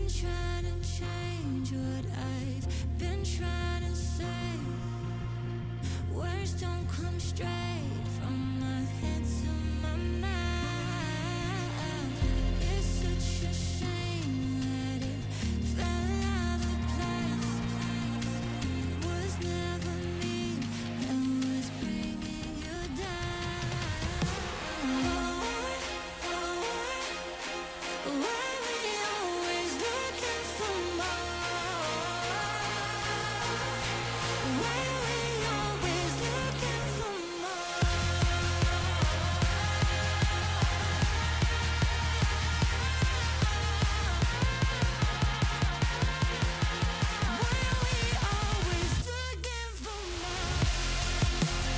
trying to change what I've been trying to say. Words don't come straight from my head to my mouth. It's such a shame that it fell out of place. Was never me that was bringing you down. Why we always looking for more? Why we always looking for more? Why we always looking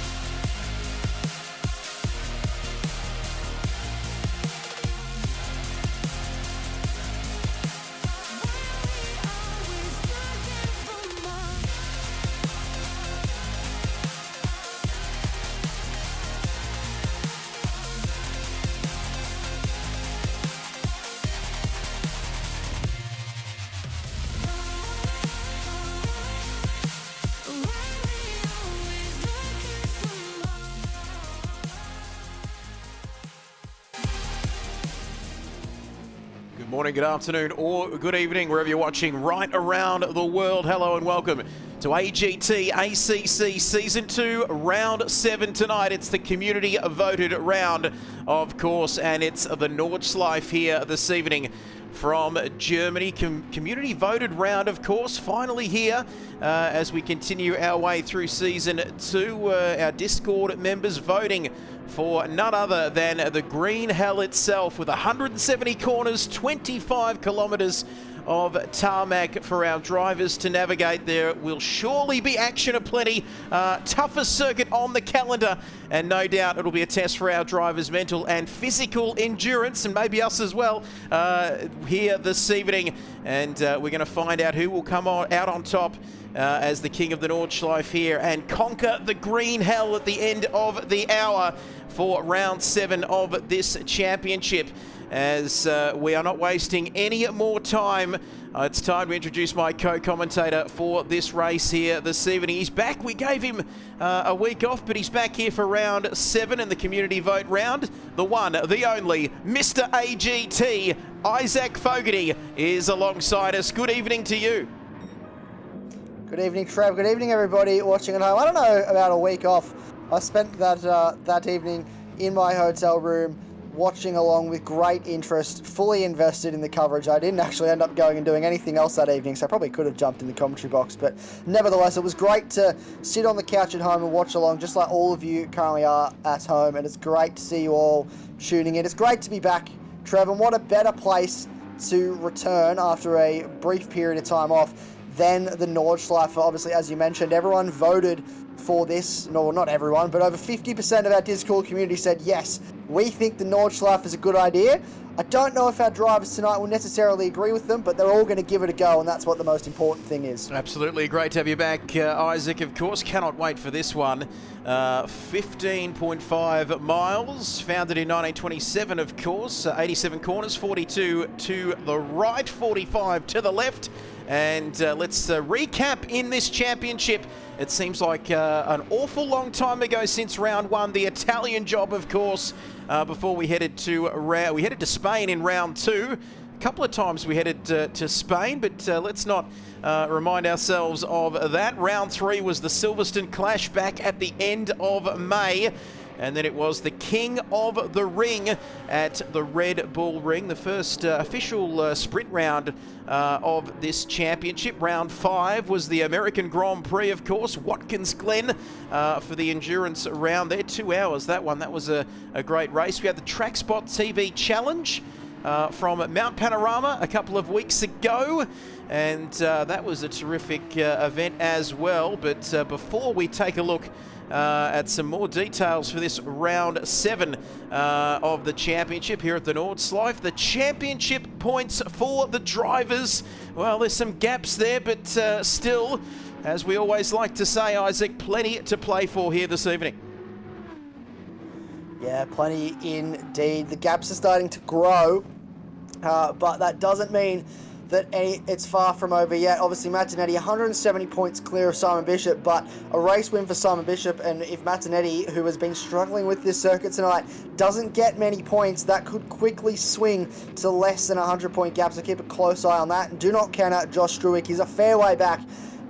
for more? Good morning, good afternoon, or good evening, wherever you're watching right around the world. Hello and welcome to AGT ACC Season 2, Round 7 tonight. It's the community voted round, of course, and it's the Nordschleife here this evening from Germany. Community voted round, of course, finally here as we continue our way through Season 2. Our Discord members voting for none other than the Green Hell itself, with 170 corners, 25 kilometres of tarmac for our drivers to navigate. There will surely be action aplenty. Toughest circuit on the calendar, and no doubt it'll be a test for our drivers' mental and physical endurance, and maybe us as well here this evening. And we're going to find out who will come out on top as the king of the Nordschleife here and conquer the Green Hell at the end of the hour for round 7 of this championship. As we are not wasting any more time, it's time to introduce my co-commentator for this race here this evening. He's back. We gave him a week off, but he's back here for round 7 in the community vote round. The one, the only, Mr. AGT, Isaac Fogarty, is alongside us. Good evening to you. Good evening, Trev. Good evening, everybody watching at home. I don't know about a week off. I spent that evening in my hotel room watching along with great interest, fully invested in the coverage. I didn't actually end up going and doing anything else that evening, so I probably could have jumped in the commentary box. But nevertheless, it was great to sit on the couch at home and watch along, just like all of you currently are at home. And it's great to see you all tuning in. It's great to be back, Trev, and what a better place to return after a brief period of time off than the Nordschleife. Obviously, as you mentioned, everyone voted for this. No, not everyone, but over 50% of our Discord community said, yes, we think the Nordschleife is a good idea. I don't know if our drivers tonight will necessarily agree with them, but they're all going to give it a go, and that's what the most important thing is. Absolutely. Great to have you back, Isaac. Of course, cannot wait for this one. 15.5 miles, founded in 1927, of course. 87 corners, 42 to the right, 45 to the left. And let's recap in this championship. It seems like an awful long time ago since round 1, the Italian job, of course, before we headed to Spain in round 2. A couple of times we headed to Spain, but let's not remind ourselves of that. Round 3 was the Silverstone Clash back at the end of May. And then it was the King of the Ring at the Red Bull Ring, the first official sprint round of this championship. Round 5 was the American Grand Prix, of course, Watkins Glen for the endurance round there. 2 hours, that one. That was a great race. We had the TrackSpotTV Challenge from Mount Panorama a couple of weeks ago, and that was a terrific event as well. But before we take a look at some more details for this round 7 of the championship here at the Nordschleife, the championship points for the drivers, well, there's some gaps there, but still, as we always like to say, Isaac, plenty to play for here this evening. Yeah, plenty indeed. The gaps are starting to grow, but that doesn't mean that it's far from over yet. Obviously, Martinetti 170 points clear of Simon Bishop, but a race win for Simon Bishop, and if Martinetti, who has been struggling with this circuit tonight, doesn't get many points, that could quickly swing to less than a 100-point gap, so keep a close eye on that. And do not count out Josh Struick. He's a fair way back,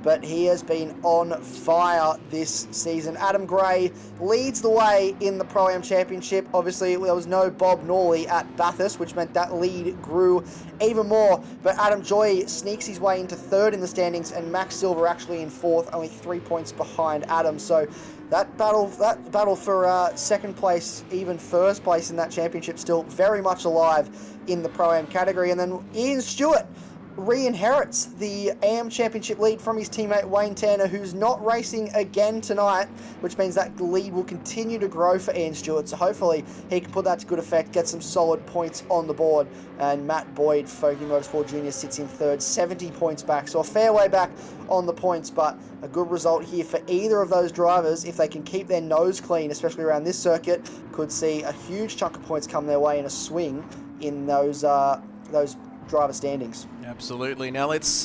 but he has been on fire this season. Adam Gray leads the way in the Pro-Am Championship. Obviously, there was no Bob Norley at Bathurst, which meant that lead grew even more. But Adam Joy sneaks his way into third in the standings, and Max Silver actually in fourth, only 3 points behind Adam. So that battle for second place, even first place in that championship, still very much alive in the Pro-Am category. And then Ian Stewart re-inherits the AM Championship lead from his teammate Wayne Tanner, who's not racing again tonight, which means that the lead will continue to grow for Ian Stewart. So hopefully he can put that to good effect, get some solid points on the board. And Matt Boyd, Fogarty Motorsport Jr., sits in third, 70 points back. So a fair way back on the points, but a good result here for either of those drivers. If they can keep their nose clean, especially around this circuit, could see a huge chunk of points come their way in a swing in those driver standings. Absolutely. Now let's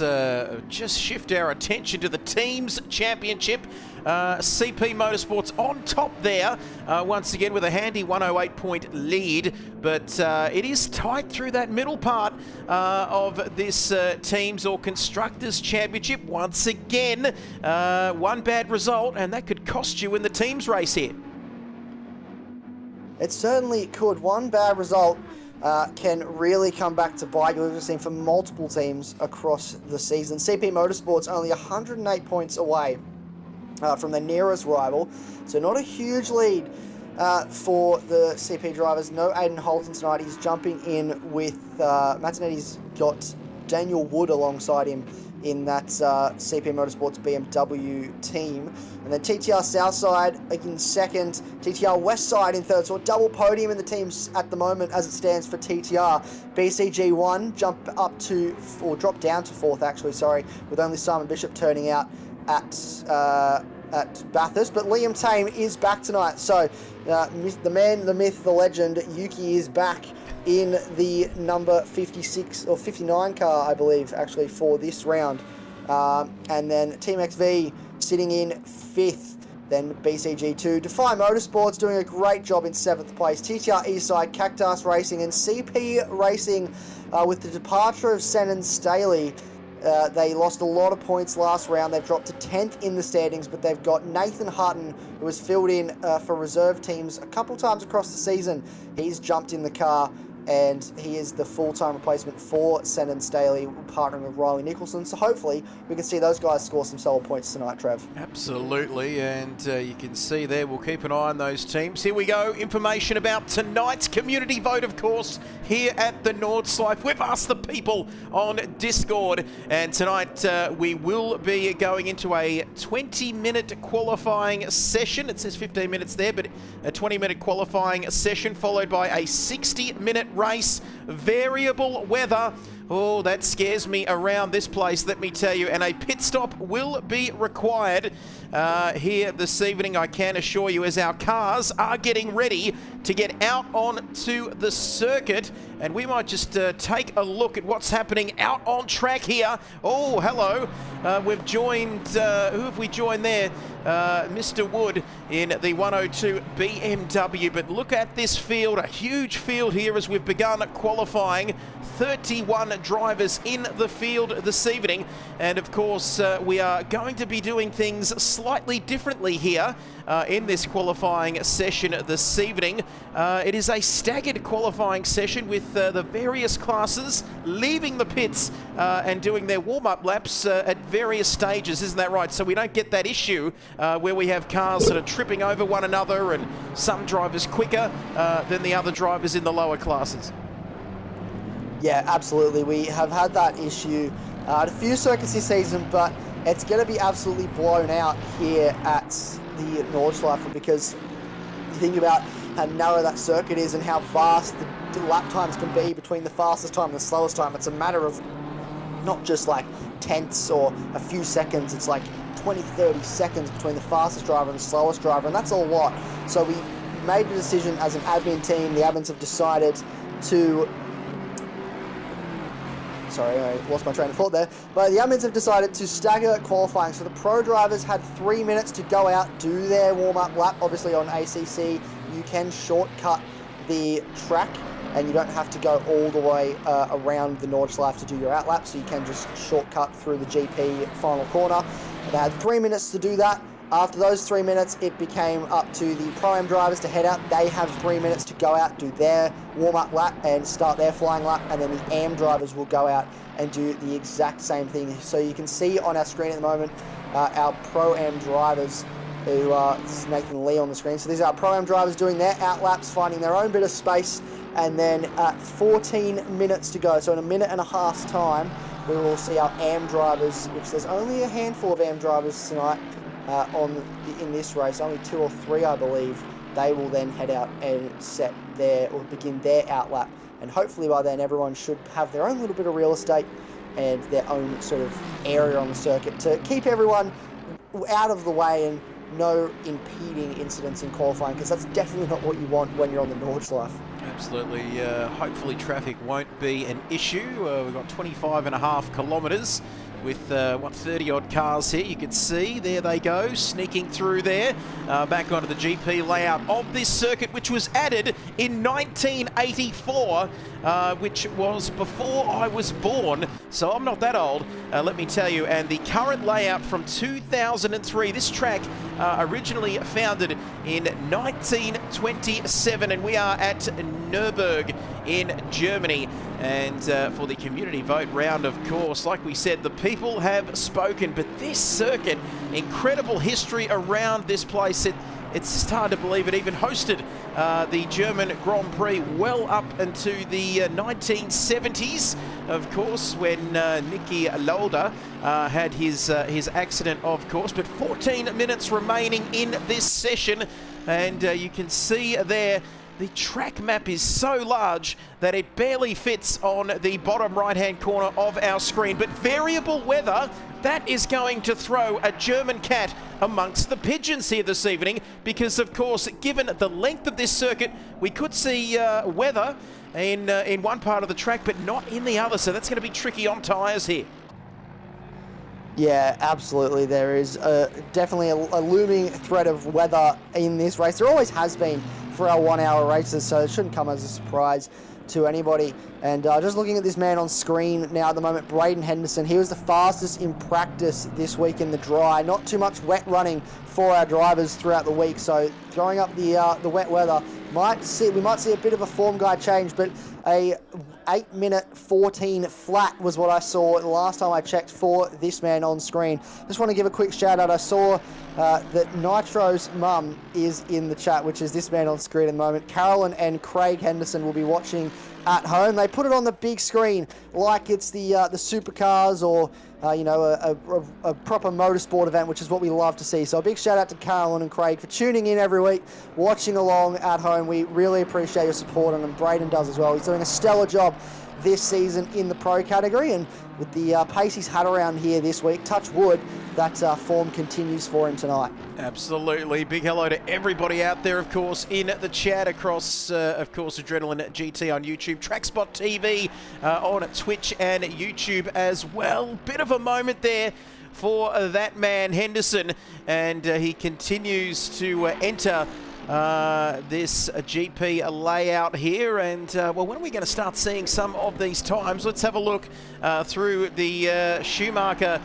just shift our attention to the Teams Championship. CP Motorsports on top there, once again with a handy 108-point lead, but it is tight through that middle part of this Teams or Constructors Championship. Once again, one bad result, and that could cost you in the Teams race here. It certainly could. One bad result can really come back to bite you. We've seen for multiple teams across the season. CP Motorsports only 108 points away from their nearest rival, so not a huge lead for the CP drivers. No Aidan Holton tonight. He's jumping in with Martinetti's got Daniel Wood alongside him in that CP Motorsports BMW team. And then TTR Southside in second, TTR Westside in third. So a double podium in the teams at the moment as it stands for TTR. BCG1 dropped down to fourth actually, sorry, with only Simon Bishop turning out at Bathurst. But Liam Tame is back tonight. So the man, the myth, the legend, Yuki is back in the number 56 or 59 car, I believe, actually, for this round. And then Team XV sitting in fifth. Then BCG2. Defy Motorsports doing a great job in seventh place. TTR Eastside, Cactus Racing, and CP Racing with the departure of Senan Staley. They lost a lot of points last round. They've dropped to 10th in the standings, but they've got Nathan Hutton, who has filled in for reserve teams a couple times across the season. He's jumped in the car, and he is the full-time replacement for Senan Staley, partnering with Riley Nicholson. So hopefully we can see those guys score some solid points tonight, Trev. Absolutely, and you can see there, we'll keep an eye on those teams. Here we go, information about tonight's community vote, of course, here at the Nordschleife. We've asked the people on Discord, and tonight we will be going into a 20-minute qualifying session. It says 15 minutes there, but a 20-minute qualifying session followed by a 60-minute race, variable weather. Oh, that scares me around this place, let me tell you. And a pit stop will be required here this evening, I can assure you, as our cars are getting ready to get out onto the circuit. And we might just take a look at what's happening out on track here. Oh, hello. We've joined, who have we joined there? Mr. Wood in the 102 BMW. But look at this field, a huge field here as we've begun qualifying. 31 drivers in the field this evening, and of course we are going to be doing things slightly differently here in this qualifying session this evening. It is a staggered qualifying session with the various classes leaving the pits and doing their warm-up laps at various stages, isn't that right? So we don't get that issue where we have cars that are tripping over one another and some drivers quicker than the other drivers in the lower classes. Yeah, absolutely. We have had that issue at a few circuits this season, but it's going to be absolutely blown out here at the Nordschleife, because you think about how narrow that circuit is and how vast the lap times can be between the fastest time and the slowest time. It's a matter of not just like tenths or a few seconds. It's like 20, 30 seconds between the fastest driver and the slowest driver, and that's a lot. So we made the decision as an admin team. The admins have decided to sorry, I lost my train of thought there. But the admins have decided to stagger qualifying. So the pro drivers had 3 minutes to go out, do their warm-up lap. Obviously on ACC, you can shortcut the track and you don't have to go all the way around the Nordschleife to do your out lap. So you can just shortcut through the GP final corner. They had 3 minutes to do that. After those 3 minutes, it became up to the Pro-Am drivers to head out. They have 3 minutes to go out, do their warm-up lap and start their flying lap, and then the AM drivers will go out and do the exact same thing. So you can see on our screen at the moment, our Pro-Am drivers who this is Nathan Lee on the screen. So these are our Pro-Am drivers doing their out laps, finding their own bit of space, and then 14 minutes to go. So in a minute and a half's time, we will see our AM drivers, which there's only a handful of AM drivers tonight, in this race, only 2 or 3 I believe. They will then head out and begin their out lap, and hopefully by then everyone should have their own little bit of real estate and their own sort of area on the circuit to keep everyone out of the way and no impeding incidents in qualifying, because that's definitely not what you want when you're on the Nordschleife. Absolutely. Hopefully traffic won't be an issue. We've got 25.5 kilometres with 30 odd cars here. You can see there they go, sneaking through there, back onto the GP layout of this circuit, which was added in 1984, which was before I was born, so I'm not that old, let me tell you. And the current layout from 2003, this track originally founded in 1927, and we are at Nürburgring in Germany. And for the community vote round, of course, like we said, the people have spoken. But this circuit, incredible history around this place. It's just hard to believe it even hosted the German Grand Prix well up into the 1970s, of course, when Niki Lauda had his accident, of course. But 14 minutes remaining in this session, and you can see there, the track map is so large that it barely fits on the bottom right-hand corner of our screen. But variable weather, that is going to throw a German cat amongst the pigeons here this evening, because, of course, given the length of this circuit, we could see weather in one part of the track, but not in the other. So that's going to be tricky on tyres here. Yeah, absolutely. There is definitely a looming threat of weather in this race. There always has been for our 1 hour races, so it shouldn't come as a surprise to anybody. And just looking at this man on screen now at the moment, Braden Henderson, he was the fastest in practice this week in the dry. Not too much wet running for our drivers throughout the week, so throwing up the wet weather, we might see a bit of a form guide change, but a 8:14 flat was what I saw the last time I checked for this man on screen. Just want to give a quick shout out. I saw that Nitro's mum is in the chat, which is this man on screen at the moment. Carolyn and Craig Henderson will be watching at home. They put it on the big screen like it's the supercars or a proper motorsport event, which is what we love to see. So a big shout out to Carolyn and Craig for tuning in every week, watching along at home. We really appreciate your support, and Braden does as well. He's doing a stellar job this season in the pro category, and with the pace he's had around here this week, touch wood, that form continues for him tonight. Absolutely. Big hello to everybody out there, of course, in the chat across, of course, Adrenaline GT on YouTube, TrackSpotTV on Twitch and YouTube as well. Bit of a moment there for that man, Henderson, and he continues to enter this GP layout here. And well, when are we going to start seeing some of these times? Let's have a look through the Schumacher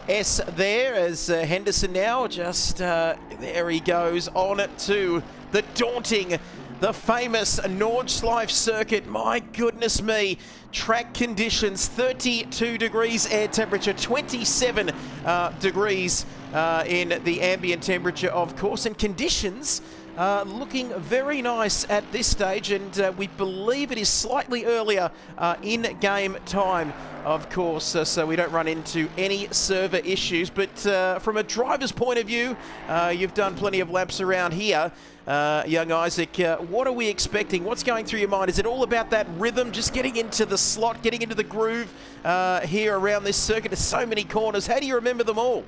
S there, as Henderson now just there he goes on to the daunting, the famous Nordschleife circuit. My goodness me, track conditions, 32 degrees air temperature, 27 degrees in the ambient temperature, of course, and conditions looking very nice at this stage, and we believe it is slightly earlier in game time, of course, so we don't run into any server issues. But from a driver's point of view, you've done plenty of laps around here, young Isaac. What are we expecting? What's going through your mind? Is it all about that rhythm, just getting into the slot, getting into the groove here around this circuit? There's so many corners. How do you remember them all?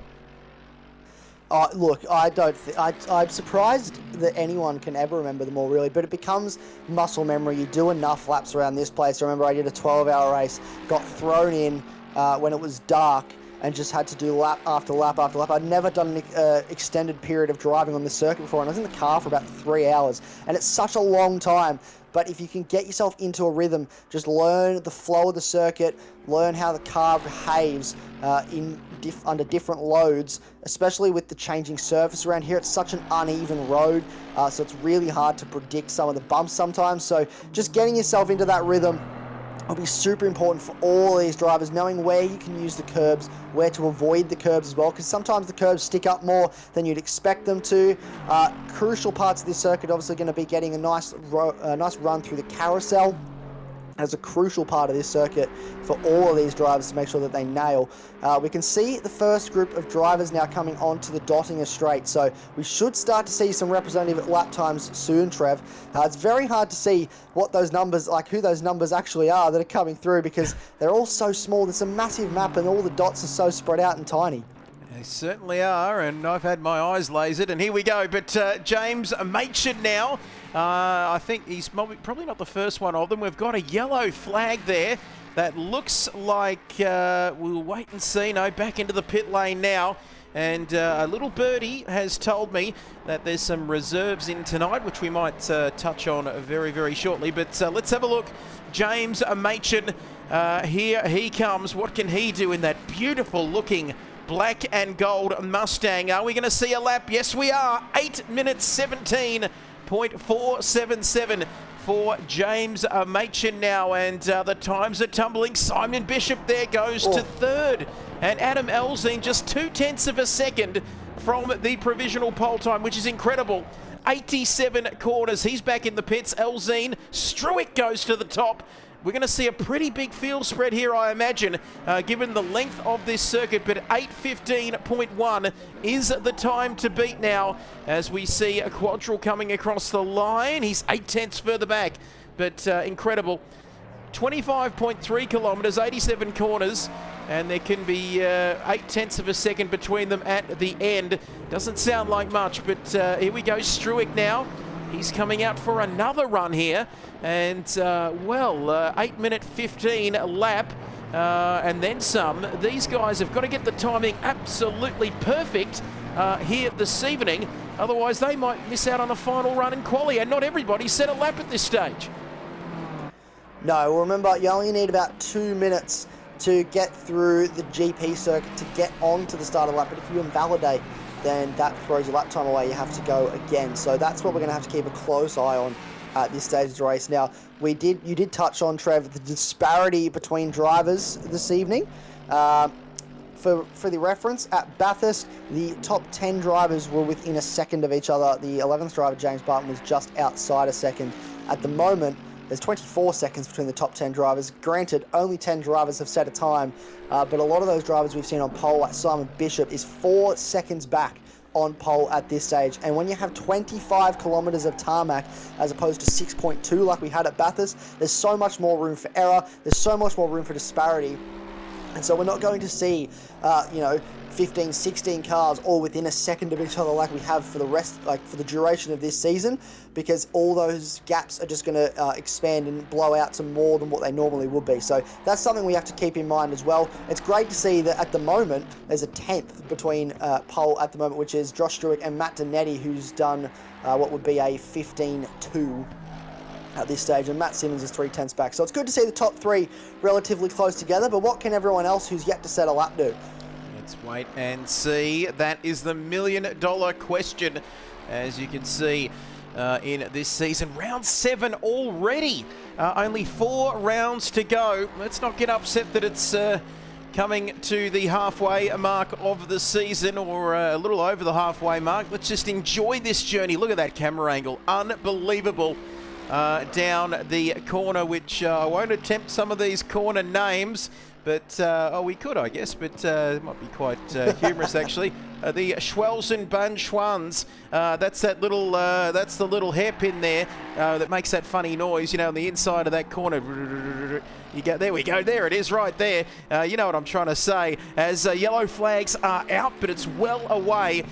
Look, I don't. I'm surprised that anyone can ever remember them all, really. But it becomes muscle memory. You do enough laps around this place. I remember I did a 12-hour race, got thrown in when it was dark, and just had to do lap after lap after lap. I'd never done an extended period of driving on the circuit before, and I was in the car for about 3 hours, and it's such a long time. But if you can get yourself into a rhythm, just learn the flow of the circuit, learn how the car behaves under different loads, especially with the changing surface around here. It's such an uneven road, so it's really hard to predict some of the bumps sometimes. So just getting yourself into that rhythm will be super important for all these drivers, knowing where you can use the curbs, where to avoid the curbs as well, because sometimes the curbs stick up more than you'd expect them to. Crucial parts of this circuit obviously going to be getting a nice run through the carousel as a crucial part of this circuit for all of these drivers to make sure that they nail. We can see the first group of drivers now coming onto the Dottinger Straight, so we should start to see some representative lap times soon, Trev. It's very hard to see what those numbers, like who those numbers actually are that are coming through, because they're all so small. It's a massive map and all the dots are so spread out and tiny. They certainly are, and I've had my eyes lasered, and here we go. But James Machin now, I think he's probably not the first one of them. We've got a yellow flag there that looks like, we'll wait and see. No, back into the pit lane now. And a little birdie has told me that there's some reserves in tonight, which we might touch on very, very shortly. But let's have a look. James Machin, here he comes. What can he do in that beautiful looking black and gold Mustang? Are we going to see a lap? Yes, we are. 8 minutes 17.477 for James Machin now, and the times are tumbling. Simon Bishop there goes to third, and Adam Elzine just 0.2 of a second from the provisional pole time, which is incredible. 87 corners. He's back in the pits. Elzine, Struick goes to the top. We're going to see a pretty big field spread here, I imagine, given the length of this circuit. But 8:15.1 is the time to beat now, as we see a Quadrille coming across the line. He's 0.8 further back, but incredible. 25.3 kilometres, 87 corners, and there can be 0.8 of a second between them at the end. Doesn't sound like much, but here we go. Struick now. He's coming out for another run here, and 8 minute 15 lap, and then some. These guys have got to get the timing absolutely perfect here this evening, otherwise they might miss out on a final run in quali, and not everybody set a lap at this stage. No, remember, you only need about 2 minutes to get through the GP circuit to get onto the start of the lap, but if you invalidate, then that throws your lap time away. You have to go again. So that's what we're going to have to keep a close eye on at this stage of the race. Now, you did touch on, Trev, the disparity between drivers this evening. For the reference, at Bathurst, the top 10 drivers were within a second of each other. The 11th driver, James Barton, was just outside a second. At the moment, there's 24 seconds between the top 10 drivers. Granted, only 10 drivers have set a time, but a lot of those drivers we've seen on pole, like Simon Bishop, is 4 seconds back on pole at this stage. And when you have 25 kilometres of tarmac as opposed to 6.2 like we had at Bathurst, there's so much more room for error, there's so much more room for disparity. And so we're not going to see, 15, 16 cars all within a second of each other like we have for the rest, like for the duration of this season, because all those gaps are just going to expand and blow out to more than what they normally would be. So that's something we have to keep in mind as well. It's great to see that at the moment there's a 10th between pole at the moment, which is Josh Struick and Matt Donetti, who's done what would be a 15.2 at this stage, and Matt Simmons is 0.3 back. So it's good to see the top three relatively close together, but what can everyone else who's yet to set a lap do? Let's wait and see. That is the $1 million question, as you can see in this season. Round 7 already. Only 4 rounds to go. Let's not get upset that it's coming to the halfway mark of the season, or a little over the halfway mark. Let's just enjoy this journey. Look at that camera angle. Unbelievable. Down the corner, which I won't attempt some of these corner names, but we could, I guess, but it might be quite humorous actually. The Schwelzen Bun Schwans, that's the little hairpin there that makes that funny noise, you know, on the inside of that corner. You go, there we go, there it is right there. You know what I'm trying to say, as yellow flags are out, but it's well away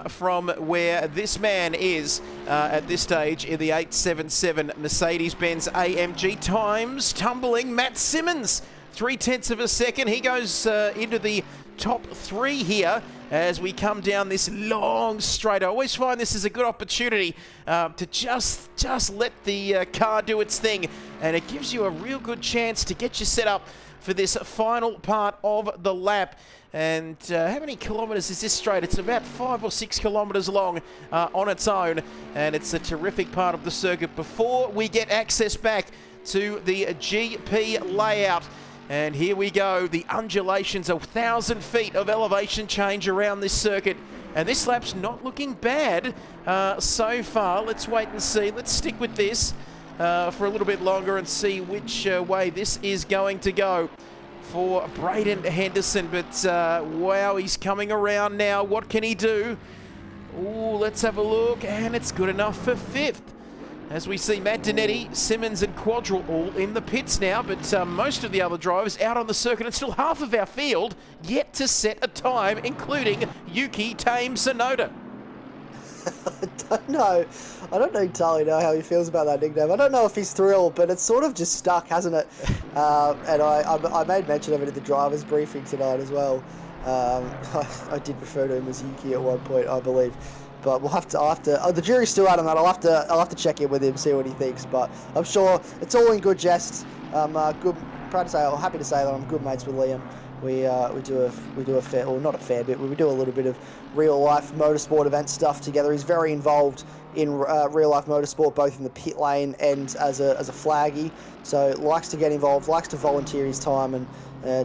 from where this man is at this stage in the 877 Mercedes-Benz AMG. Times tumbling. Matt Simmons, 0.3 of a second. He goes into the top 3 here as we come down this long straight. I always find this is a good opportunity to just let the car do its thing, and it gives you a real good chance to get you set up for this final part of the lap. And how many kilometres is this straight? It's about 5 or 6 kilometres long on its own, and it's a terrific part of the circuit before we get access back to the GP layout. And here we go, the undulations, 1,000 feet of elevation change around this circuit. And this lap's not looking bad so far. Let's wait and see. Let's stick with this for a little bit longer and see which way this is going to go for Braden Henderson. But wow, he's coming around now. What can he do? Ooh, let's have a look. And it's good enough for 5th. As we see Matt Donetti, Simmons and Quadril all in the pits now, but most of the other drivers out on the circuit, and still half of our field yet to set a time, including Yuki Tame Sonoda. I don't entirely know how he feels about that nickname. I don't know if he's thrilled, but it's sort of just stuck, hasn't it? And I made mention of it at the drivers' briefing tonight as well. I did refer to him as Yuki at one point, I believe. But I'll have to. The jury's still out on that. I'll have to check in with him, see what he thinks. But I'm sure it's all in good jest. I'm happy to say that I'm good mates with Liam. We do a fair, or not a fair bit. We do a little bit of real life motorsport event stuff together. He's very involved in real life motorsport, both in the pit lane and as a flaggy. So likes to get involved, likes to volunteer his time and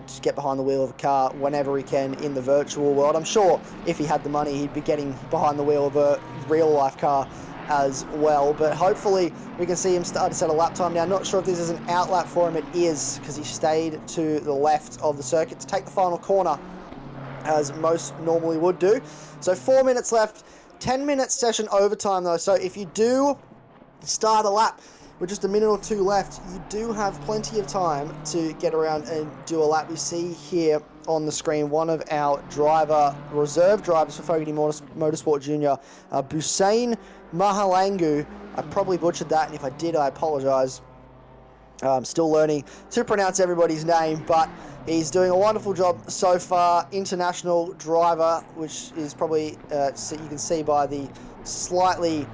just get behind the wheel of a car whenever he can in the virtual world. I'm sure if he had the money, he'd be getting behind the wheel of a real life car as well. But hopefully we can see him start to set a lap time now. Not sure if this is an out lap for him. It is, because he stayed to the left of the circuit to take the final corner, as most normally would do. So 4 minutes left, 10-minute session overtime though. So if you do start a lap with just a minute or 2 left, you do have plenty of time to get around and do a lap. We see here on the screen one of our reserve drivers for Fogarty Motorsport Junior, Busain Mahalangu. I probably butchered that, and if I did, I apologise. I'm still learning to pronounce everybody's name, but he's doing a wonderful job so far. International driver, which is probably, you can see by the slightly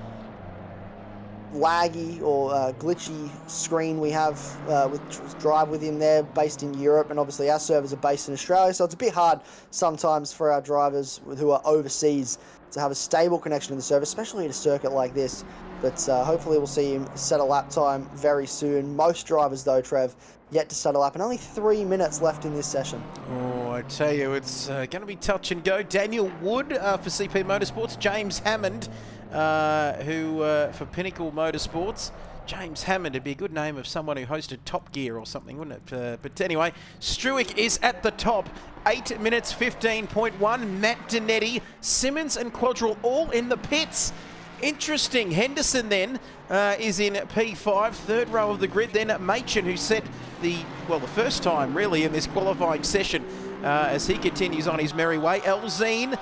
laggy or glitchy screen we have with drive with him there, based in Europe, and obviously our servers are based in Australia, so it's a bit hard sometimes for our drivers who are overseas to have a stable connection to the server, especially at a circuit like this. But hopefully we'll see him set a lap time very soon. Most drivers though, Trev, yet to set a lap, and only 3 minutes left in this session. Oh, I tell you, it's going to be touch and go. Daniel Wood for CP Motorsports, James Hammond for Pinnacle Motorsports. James Hammond would be a good name of someone who hosted Top Gear or something, wouldn't it? But anyway, Struick is at the top. 8 minutes 15.1. Matt Donetti, Simmons and Quadril all in the pits. Interesting. Henderson then is in P5, 3rd row of the grid. Then Machin, who set the first time really in this qualifying session as he continues on his merry way. Elzine,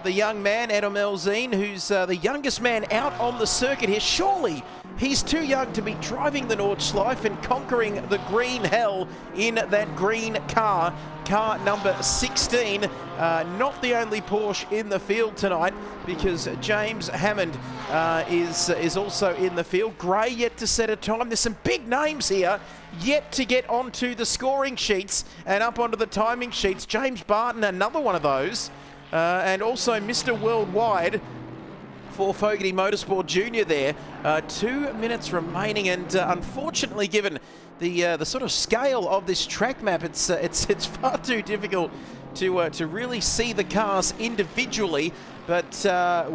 the young man, Adam Elzine, who's the youngest man out on the circuit here. Surely he's too young to be driving the Nordschleife and conquering the green hell in that green car number 16. Not the only Porsche in the field tonight, because James Hammond is also in the field. Gray yet to set a time. There's some big names here yet to get onto the scoring sheets and up onto the timing sheets. James Barton, another one of those. And also Mr. Worldwide for Fogarty Motorsport Junior there. 2 minutes remaining, and unfortunately, given the sort of scale of this track map, it's far too difficult to really see the cars individually. But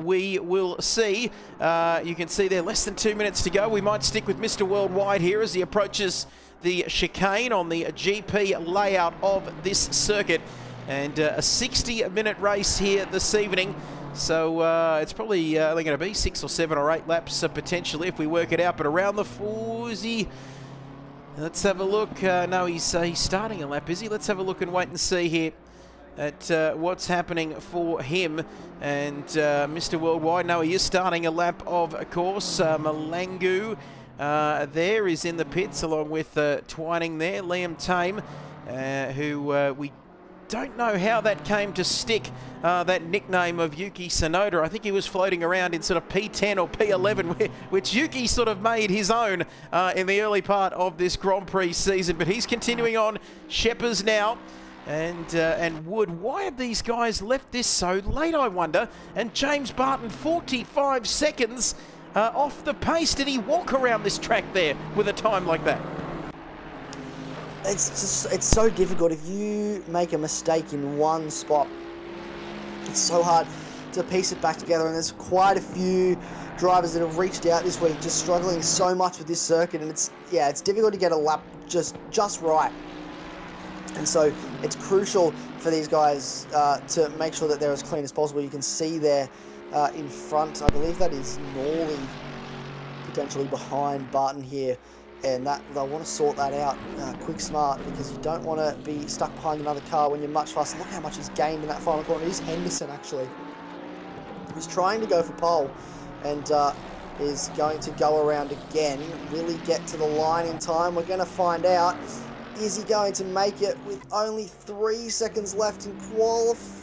we will see. You can see there less than 2 minutes to go. We might stick with Mr. Worldwide here as he approaches the chicane on the GP layout of this circuit. And a 60-minute race here this evening. So it's probably only going to be 6 or 7 or 8 laps potentially if we work it out. But around the 40, let's have a look. No, he's starting a lap, is he? Let's have a look and wait and see here at what's happening for him. And Mr. Worldwide, no, he is starting a lap, of course. Malangu there is in the pits along with Twining there. Liam Tame, who we don't know how that came to stick, that nickname of Yuki Tsunoda. I think he was floating around in sort of P10 or P11, which Yuki sort of made his own in the early part of this Grand Prix season. But he's continuing on. Sheppers now. And Wood, why have these guys left this so late, I wonder? And James Barton, 45 seconds off the pace. Did he walk around this track there with a time like that? It's so difficult. If you make a mistake in one spot, it's so hard to piece it back together. And there's quite a few drivers that have reached out this week, just struggling so much with this circuit. And it's difficult to get a lap just right. And so it's crucial for these guys to make sure that they're as clean as possible. You can see there in front, I believe that is Norley potentially behind Barton here. And that they'll want to sort that out quick, smart, because you don't want to be stuck behind another car when you're much faster. Look how much he's gained in that final corner. It is Henderson, actually. He's trying to go for pole and is going to go around again. Will he get to the line in time? We're going to find out. Is he going to make it with only 3 seconds left in qualifying?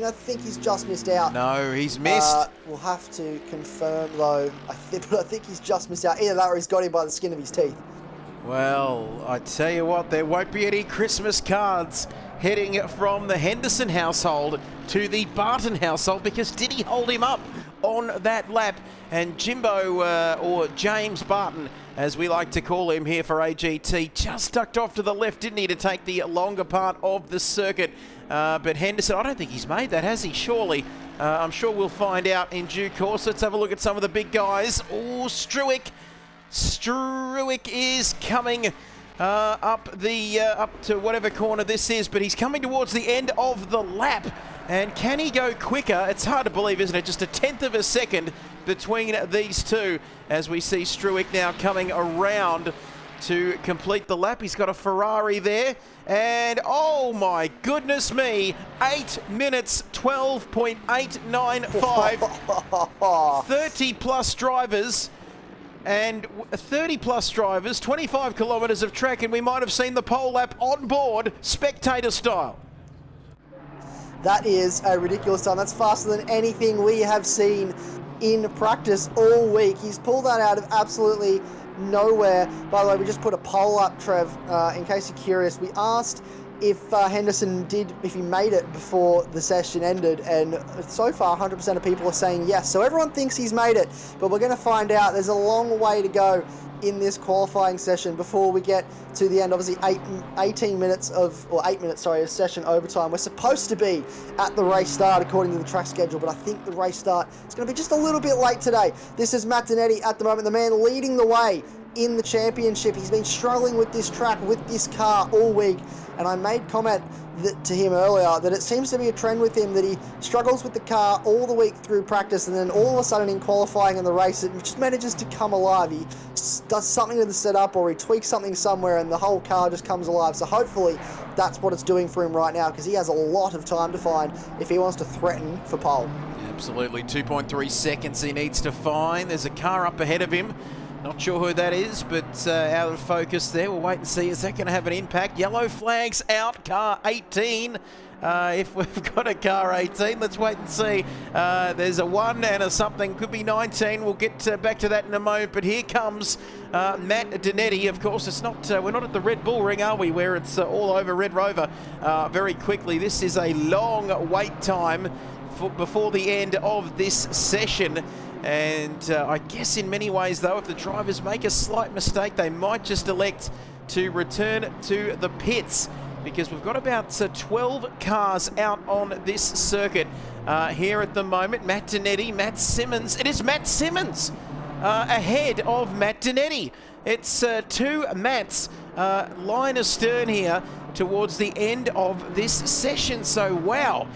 I think he's just missed out. No, he's missed. We'll have to confirm, though. I think he's just missed out. Either that or he's got him by the skin of his teeth. Well, I tell you what, there won't be any Christmas cards heading from the Henderson household to the Barton household, because did he hold him up on that lap? And Jimbo, or James Barton, as we like to call him here for AGT, just ducked off to the left, didn't he, to take the longer part of the circuit. But Henderson, I don't think he's made that, has he? Surely. I'm sure we'll find out in due course. Let's have a look at some of the big guys. Oh, Struick. Struick is coming up to whatever corner this is, but he's coming towards the end of the lap. And can he go quicker? It's hard to believe, isn't it? Just a 1/10 of a second between these two, as we see Struick now coming around to complete the lap. He's got a Ferrari there. And oh my goodness me, 8 minutes 12.895. 30 plus drivers. And 30 plus drivers, 25 kilometres of track, and we might have seen the pole lap on board, spectator style. That is a ridiculous time. That's faster than anything we have seen in practice all week. He's pulled that out of absolutely nowhere. By the way, we just put a poll up, Trev, in case you're curious. We asked if Henderson if he made it before the session ended, and so far 100% of people are saying yes. So everyone thinks he's made it, but we're going to find out. There's a long way to go in this qualifying session before we get to the end. Obviously 8 minutes of session overtime. We're supposed to be at the race start according to the track schedule, but I think the race start is going to be just a little bit late today. This is Matt Donetti at the moment, the man leading the way in the championship. He's been struggling with this track, with this car all week, and I made comment to him earlier that it seems to be a trend with him that he struggles with the car all the week through practice, and then all of a sudden in qualifying in the race it just manages to come alive. He does something to the setup, or he tweaks something somewhere, and the whole car just comes alive. So hopefully that's what it's doing for him right now, because he has a lot of time to find if he wants to threaten for pole. Absolutely, 2.3 seconds he needs to find. There's a car up ahead of him. Not sure who that is, but out of focus there. We'll wait and see. Is that going to have an impact? Yellow flags out, car 18. If we've got a car 18, let's wait and see. There's a 1 and a something, could be 19. We'll get back to that in a moment. But here comes Matt Donetti. Of course, it's not. We're not at the Red Bull Ring, are we? Where it's all over Red Rover very quickly. This is a long wait time before the end of this session. And I guess in many ways, though, if the drivers make a slight mistake, they might just elect to return to the pits, because we've got about 12 cars out on this circuit here at the moment. Matt Donetti, Matt Simmons. It is Matt Simmons ahead of Matt Dinetti. It's two Matts line astern here towards the end of this session. So, wow.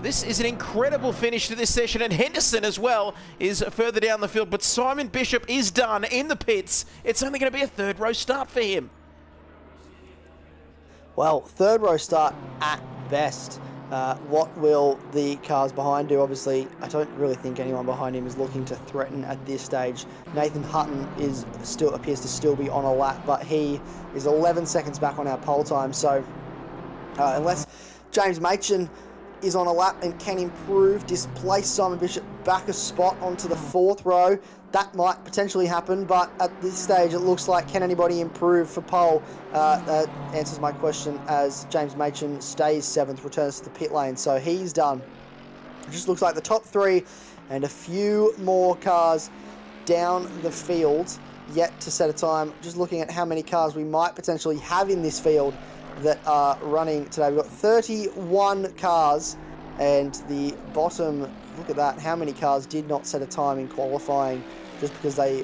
This is an incredible finish to this session, and Henderson as well is further down the field, but Simon Bishop is done in the pits. It's only going to be a third row start for him. Well, third row start at best. What will the cars behind do? Obviously, I don't really think anyone behind him is looking to threaten at this stage. Nathan Hutton appears to still be on a lap, but he is 11 seconds back on our pole time. So unless James Machin is on a lap and can improve, displace Simon Bishop back a spot onto the fourth row, that might potentially happen, but at this stage it looks like, can anybody improve for pole? That answers my question, as James Machin stays 7th, returns to the pit lane, so he's done. It just looks like the top 3 and a few more cars down the field yet to set a time. Just looking at how many cars we might potentially have in this field that are running today. We've got 31 cars, and the bottom, look at that, how many cars did not set a time in qualifying just because they,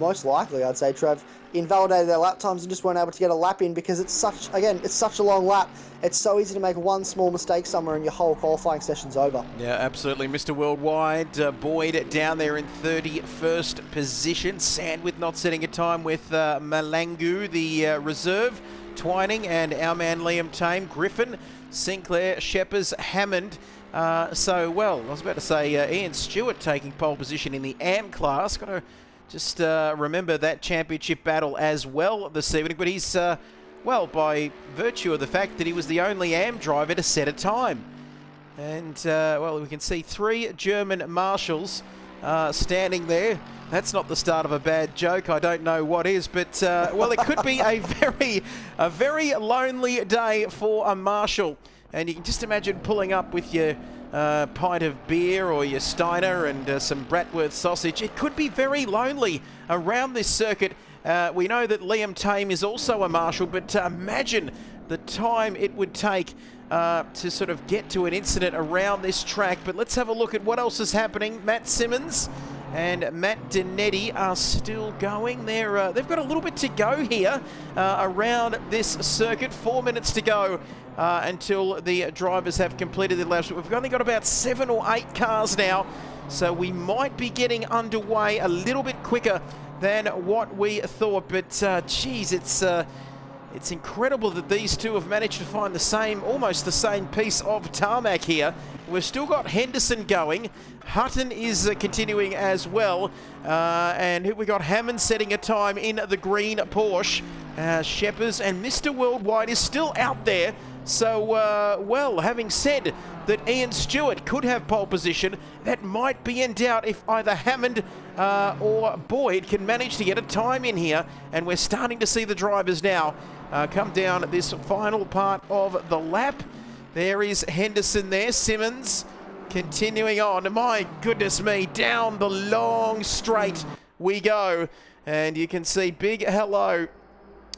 most likely I'd say, Trev, invalidated their lap times and just weren't able to get a lap in, because it's such a long lap. It's so easy to make one small mistake somewhere and your whole qualifying session's over. Yeah, absolutely. Mr. Worldwide, Boyd down there in 31st position. Sandwith not setting a time with Malangu, the reserve. Twining and our man Liam Tame, Griffin, Sinclair, Sheppers, Hammond. So, well, I was about to say Ian Stewart taking pole position in the AM class. Got to just remember that championship battle as well this evening. But he's, well, by virtue of the fact that he was the only AM driver to set a time. And, well, we can see 3 German marshals standing there. That's not the start of a bad joke. I don't know what is, but well, it could be a very lonely day for a marshal. And you can just imagine pulling up with your pint of beer or your Steiner and some Bratwurst sausage. It could be very lonely around this circuit. We know that Liam Tame is also a marshal, but imagine the time it would take to sort of get to an incident around this track. But let's have a look at what else is happening. Matt Simmons and Matt Dinetti are still going. They've got a little bit to go here around this circuit. 4 minutes to go until the drivers have completed their laps. We've only got about 7 or 8 cars now, so we might be getting underway a little bit quicker than what we thought. But geez, it's incredible that these two have managed to find almost the same piece of tarmac here. We've still got Henderson going. Hutton is continuing as well. And here we got Hammond setting a time in the green Porsche. Sheppers and Mr. Worldwide is still out there. So, well, having said that Ian Stewart could have pole position, that might be in doubt if either Hammond or Boyd can manage to get a time in here. And we're starting to see the drivers now come down this final part of the lap. There is Henderson there, Simmons continuing on. My goodness me, down the long straight we go. And you can see big hello.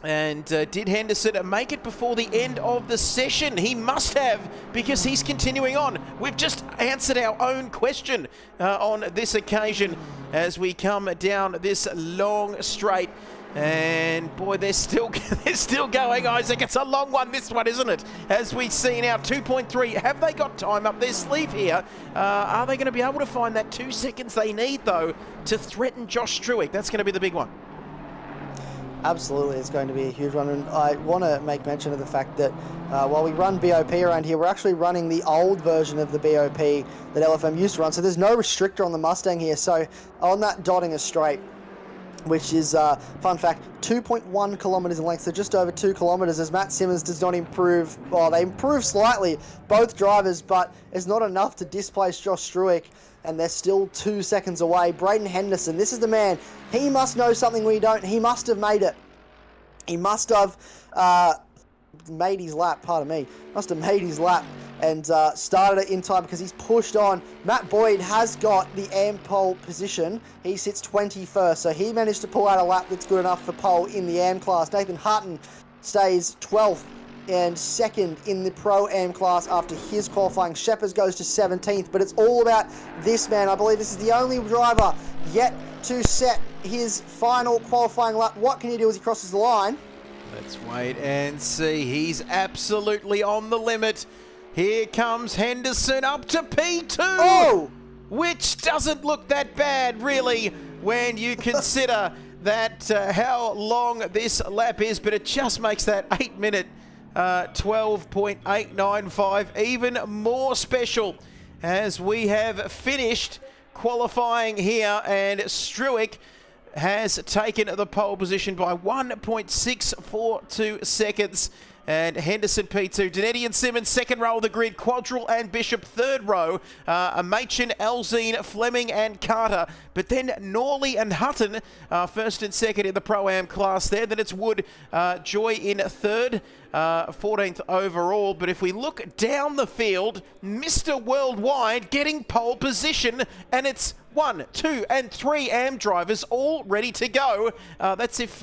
And did Henderson make it before the end of the session? He must have, because he's continuing on. We've just answered our own question on this occasion as we come down this long straight. And boy, they're still going, Isaac. It's a long one, this one, isn't it? As we see now, 2.3. Have they got time up their sleeve here? Are they going to be able to find that 2 seconds they need, though, to threaten Josh Struick? That's going to be the big one. Absolutely, it's going to be a huge one, and I want to make mention of the fact that while we run BOP around here, we're actually running the old version of the BOP that LFM used to run, so there's no restrictor on the Mustang here. So on that dotting a straight, which is, fun fact, 2.1 kilometres in length, so just over 2 kilometres, as Matt Simmons does not improve. Well, they improve slightly, both drivers, but it's not enough to displace Josh Struick, and they're still 2 seconds away. Braden Henderson, this is the man. He must know something we don't. He must have made it. He must have made his lap, pardon me, must have made his lap and started it in time, because he's pushed on. Matt Boyd has got the AM pole position. He sits 21st, so he managed to pull out a lap that's good enough for pole in the AM class. Nathan Hutton stays 12th and second in the Pro-Am class after his qualifying. Sheppers goes to 17th, but it's all about this man. I believe this is the only driver yet to set his final qualifying lap. What can he do as he crosses the line? Let's wait and see. He's absolutely on the limit. Here comes Henderson up to P2. Oh! Which doesn't look that bad, really, when you consider that how long this lap is, but it just makes that 8 minute 12.895 even more special as we have finished qualifying here, and Struick has taken the pole position by 1.642 seconds. And Henderson P2, Danetti and Simmons second row of the grid, Quadrille and Bishop third row, Machin, Elzine, Fleming and Carter. But then Norley and Hutton first and second in the Pro-Am class there. Then it's Wood, Joy in third, 14th overall. But if we look down the field, Mr. Worldwide getting pole position, and it's 1, 2 and 3 AM drivers all ready to go. That's if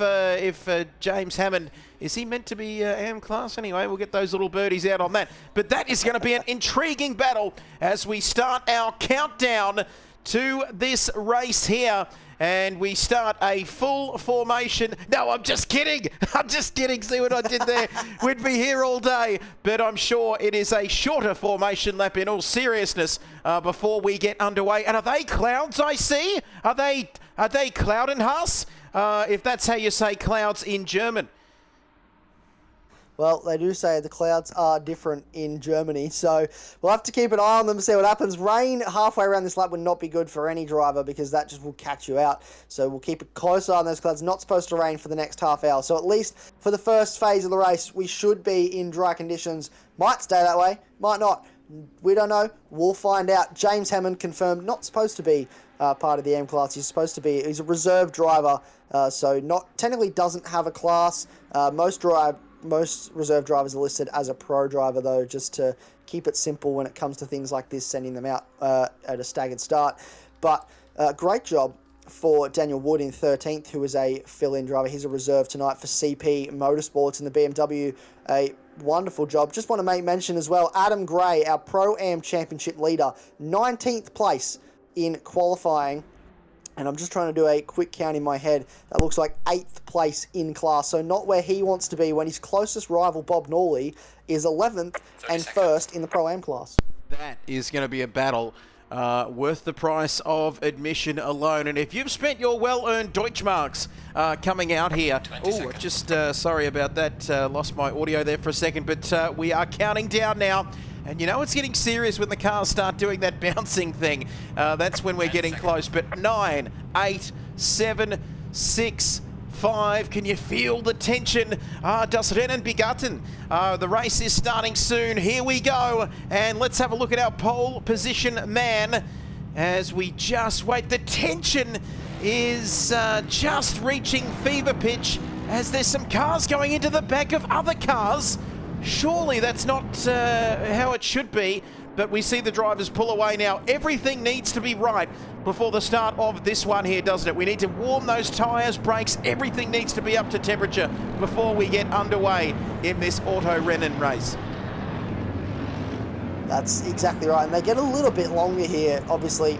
James Hammond, is he meant to be AM class? Anyway, we'll get those little birdies out on that. But that is going to be an intriguing battle as we start our countdown to this race here. And we start a full formation. No, I'm just kidding. I'm just kidding. See what I did there? We'd be here all day. But I'm sure it is a shorter formation lap in all seriousness before we get underway. And are they clouds I see? Are they Cloudenhaus? If that's how you say clouds in German. Well, they do say the clouds are different in Germany, so we'll have to keep an eye on them and see what happens. Rain halfway around this lap would not be good for any driver because that just will catch you out. So we'll keep a close eye on those clouds. Not supposed to rain for the next half hour. So at least for the first phase of the race, we should be in dry conditions. Might stay that way, might not. We don't know. We'll find out. James Hammond confirmed not supposed to be part of the M class. He's supposed to be. He's a reserve driver, so not technically doesn't have a class. Most reserve drivers are listed as a pro driver, though, just to keep it simple when it comes to things like this, sending them out at a staggered start. But great job for Daniel Wood in 13th, who is a fill-in driver. He's a reserve tonight for CP Motorsports in the BMW. A wonderful job. Just want to make mention as well, Adam Gray, our Pro-Am Championship leader, 19th place in qualifying. And I'm just trying to do a quick count in my head. That looks like 8th place in class. So not where he wants to be when his closest rival, Bob Norley, is 11th and 1st in the Pro-Am class. That is going to be a battle worth the price of admission alone. And if you've spent your well-earned Deutschmarks coming out here... Oh, just sorry about that. Lost my audio there for a second. But we are counting down now. And you know it's getting serious when the cars start doing that bouncing thing. That's when we're getting close. But 9, 8, 7, 6, 5. Can you feel the tension? Das Rennen begotten. The race is starting soon. Here we go. And let's have a look at our pole position man as we just wait. The tension is just reaching fever pitch as there's some cars going into the back of other cars. Surely that's not how it should be, but we see the drivers pull away now. Everything needs to be right before the start of this one here, doesn't it? We need to warm those tyres, brakes, everything needs to be up to temperature before we get underway in this auto Rennen race. That's exactly right, and they get a little bit longer here, obviously.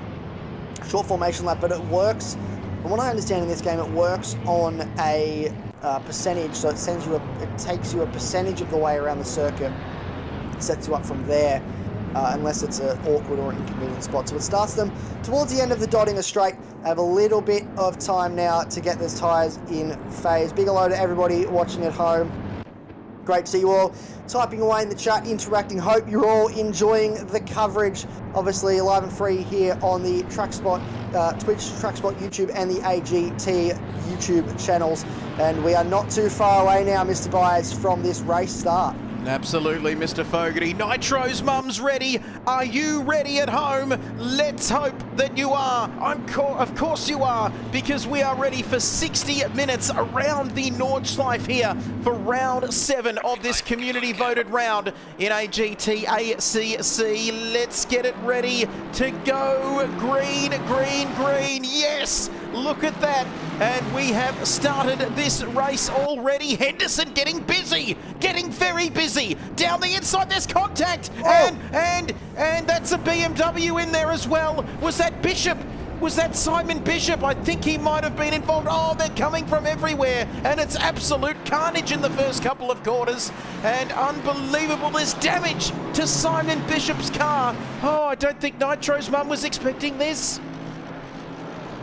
Short formation lap, but it works. From what I understand in this game, it works on a percentage, so it takes you a percentage of the way around the circuit, sets you up from there, unless it's an awkward or inconvenient spot. So it starts them towards the end of the dotting a straight. They have a little bit of time now to get those tyres in phase. Big hello to everybody watching at home. Great to see you all typing away in the chat, interacting. Hope you're all enjoying the coverage. Obviously, live and free here on the TrackSpot, Twitch, TrackSpot YouTube, and the AGT YouTube channels. And we are not too far away now, Mr. Byers, from this race start. Absolutely, Mr. Fogarty. Nitro's mum's ready. Are you ready at home? Let's hope that you are. Of course you are, because we are ready for 60 minutes around the Nordschleife here for round 7 of this community voted round in AGT ACC. Let's get it ready to go. Green, green, green. Yes, look at that. And we have started this race already. Henderson getting busy, getting very busy. Down the inside, there's contact, and that's a BMW in there as well. Was that Bishop? Was that Simon Bishop? I think he might have been involved. Oh, they're coming from everywhere, and it's absolute carnage in the first couple of quarters, and unbelievable. There's damage to Simon Bishop's car. Oh, I don't think Nitro's mum was expecting this.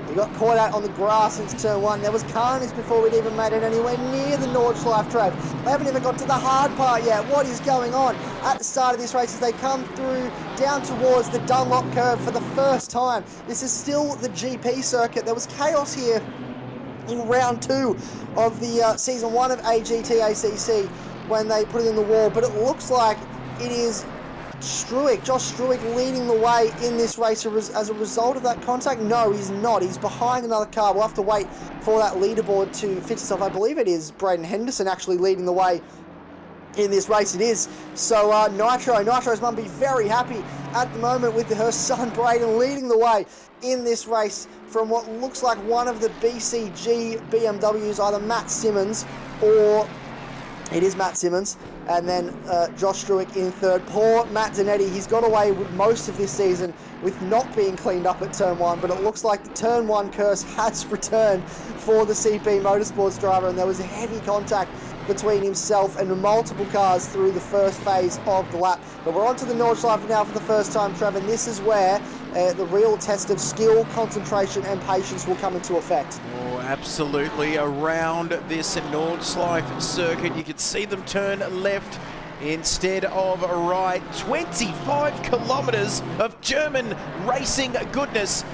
We got caught out on the grass into turn one. There was carnage before we'd even made it anywhere near the Nordschleife, Trav. They haven't even got to the hard part yet. What is going on at the start of this race as they come through down towards the Dunlop curve for the first time? This is still the GP circuit. There was chaos here in round 2 of the season 1 of AGT ACC when they put it in the wall, but it looks like it is Josh Struick leading the way in this race as a result of that contact. No, he's not. He's behind another car. We'll have to wait for that leaderboard to fix itself. I believe it is Braden Henderson actually leading the way in this race. It is. So Nitro's mum be very happy at the moment with her son Braden leading the way in this race from what looks like one of the BCG BMWs, either Matt Simmons or it is Matt Simmons, and then Josh Struick in third. Poor Matt Zanetti, he's got away with most of this season with not being cleaned up at turn 1, but it looks like the turn 1 curse has returned for the CP Motorsports driver, and there was a heavy contact between himself and multiple cars through the first phase of the lap. But we're on to the Nordschleife now for the first time, Trevor, and this is where the real test of skill, concentration and patience will come into effect. Oh, absolutely. Around this Nordschleife circuit, you can see them turn left instead of right. 25 kilometers of German racing goodness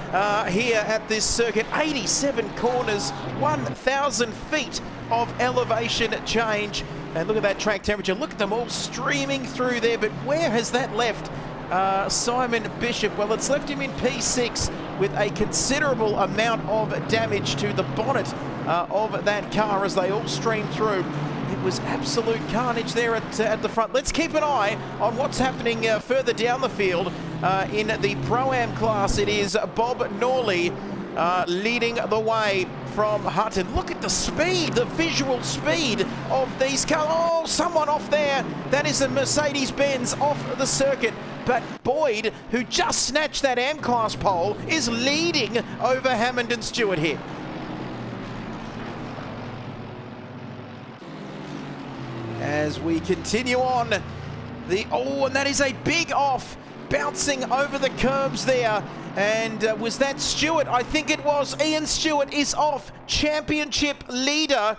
here at this circuit. 87 corners, 1,000 feet of elevation change. And look at that track temperature. Look at them all streaming through there. But where has that left Simon Bishop? Well, it's left him in P6 with a considerable amount of damage to the bonnet of that car as they all stream through. It was absolute carnage there at the front. Let's keep an eye on what's happening further down the field. In the Pro-Am class, it is Bob Norley leading the way from Hutton. Look at the speed, the visual speed of these cars. Oh, someone off there. That is a Mercedes-Benz off the circuit. But Boyd, who just snatched that AM class pole, is leading over Hammond and Stewart here. As we continue on, and that is a big off, bouncing over the curbs there. And was that Stewart? I think it was. Ian Stewart is off. Championship leader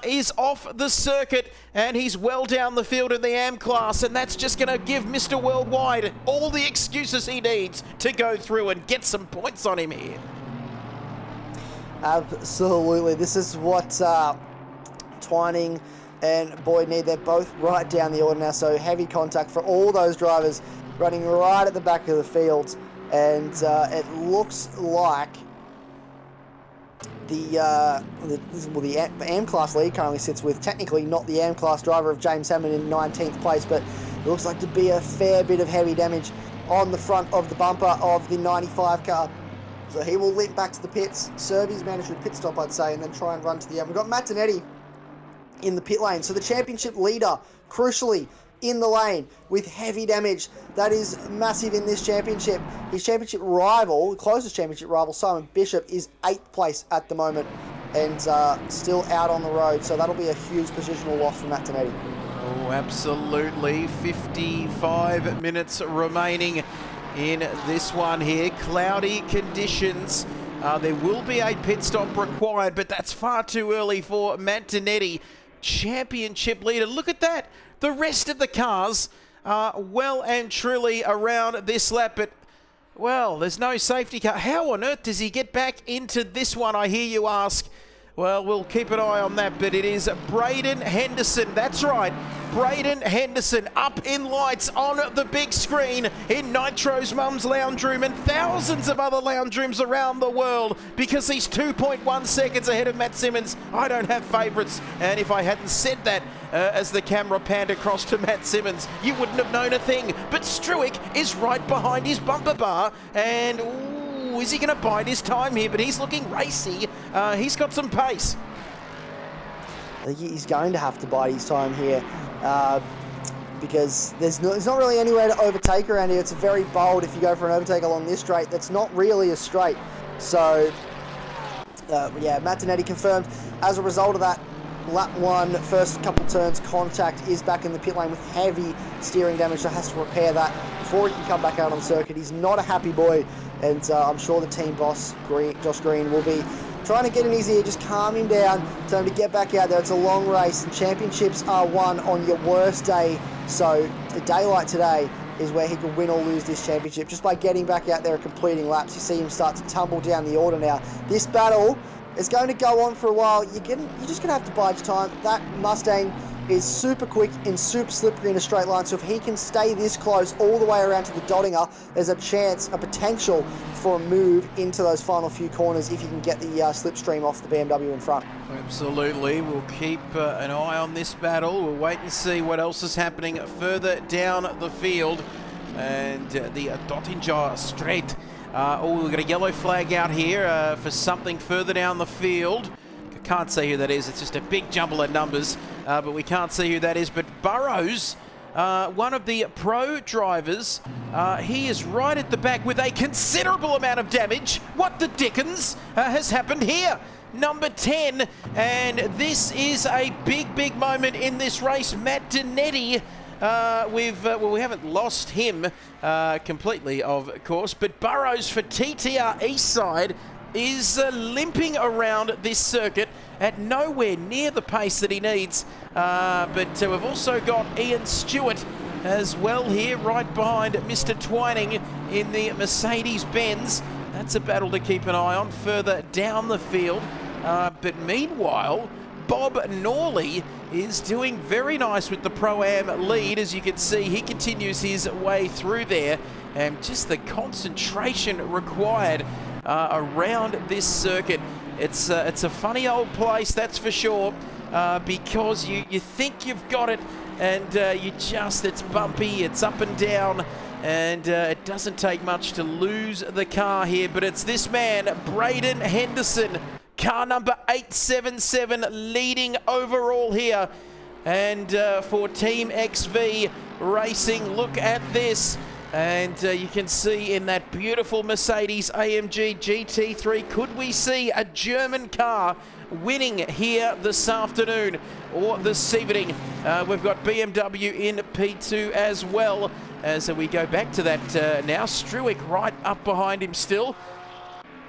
is off the circuit, and he's well down the field in the AM class, and that's just going to give Mr. Worldwide all the excuses he needs to go through and get some points on him here. Absolutely. This is what Twining and Boyd need. They're both right down the order now, so heavy contact for all those drivers running right at the back of the field. And it looks like the AM class lead currently sits with, technically not the AM class driver of James Hammond in 19th place, but it looks like to be a fair bit of heavy damage on the front of the bumper of the 95 car. So he will limp back to the pits, serve his mandatory pit stop, I'd say, and then try and run to the end. We've got Matt Zanetti in the pit lane. So the championship leader, crucially, in the lane with heavy damage. That is massive in this championship. His championship rival, closest championship rival, Simon Bishop, is 8th place at the moment and still out on the road. So that'll be a huge positional loss from Matt Zanetti. Oh, absolutely. 55 minutes remaining in this one here. Cloudy conditions. There will be a pit stop required, but that's far too early for Matt Zanetti. Championship leader. Look at that. The rest of the cars are well and truly around this lap, but, well, there's no safety car. How on earth does he get back into this one, I hear you ask? Well, we'll keep an eye on that, but it is Braden Henderson. That's right, Braden Henderson up in lights on the big screen in Nitro's mum's lounge room and thousands of other lounge rooms around the world because he's 2.1 seconds ahead of Matt Simmons. I don't have favourites, and if I hadn't said that as the camera panned across to Matt Simmons, you wouldn't have known a thing. But Struick is right behind his bumper bar, and ooh, is he going to bide his time here? But he's looking racy. He's got some pace. I think he's going to have to bide his time here because there's not really anywhere to overtake around here. It's very bold if you go for an overtake along this straight. That's not really a straight. So, yeah, Matt Donetti confirmed as a result of that, lap 1, first couple turns contact, is back in the pit lane with heavy steering damage, so has to repair that before he can come back out on the circuit. He's not a happy boy, and I'm sure the team boss, Josh Green, will be trying to get in his ear, just calm him down, tell him to get back out there. It's a long race, and championships are won on your worst day, so a day like today is where he can win or lose this championship just by getting back out there and completing laps. You see him start to tumble down the order now. This battle is going to go on for a while. You're just going to have to bide your time. That Mustang is super quick and super slippery in a straight line, so if he can stay this close all the way around to the Dottinger, there's a chance, a potential for a move into those final few corners if you can get the slipstream off the BMW in front. Absolutely. We'll keep an eye on this battle. We'll wait and see what else is happening further down the field. And the Dottinger straight. Oh, we've got a yellow flag out here for something further down the field. Can't see who that is. It's just a big jumble of numbers, but we can't see who that is. But Burrows, one of the pro drivers, he is right at the back with a considerable amount of damage. What the dickens has happened here? Number 10, and this is a big moment in this race. Matt Donetti, we haven't lost him completely, of course, but Burrows for TTR Eastside is limping around this circuit at nowhere near the pace that he needs. But we've also got Ian Stewart as well here, right behind Mr. Twining in the Mercedes-Benz. That's a battle to keep an eye on further down the field. But meanwhile, Bob Norley is doing very nice with the Pro-Am lead. As you can see, he continues his way through there, and just the concentration required around this circuit. It's a funny old place, that's for sure, because you think you've got it, and it's bumpy, it's up and down, and it doesn't take much to lose the car here. But it's this man, Braden Henderson, car number 877, leading overall here. And for Team XV Racing, look at this. And you can see in that beautiful Mercedes AMG GT3, could we see a German car winning here this afternoon or this evening? We've got BMW in P2 as well. As we go back to that now, Struick right up behind him still.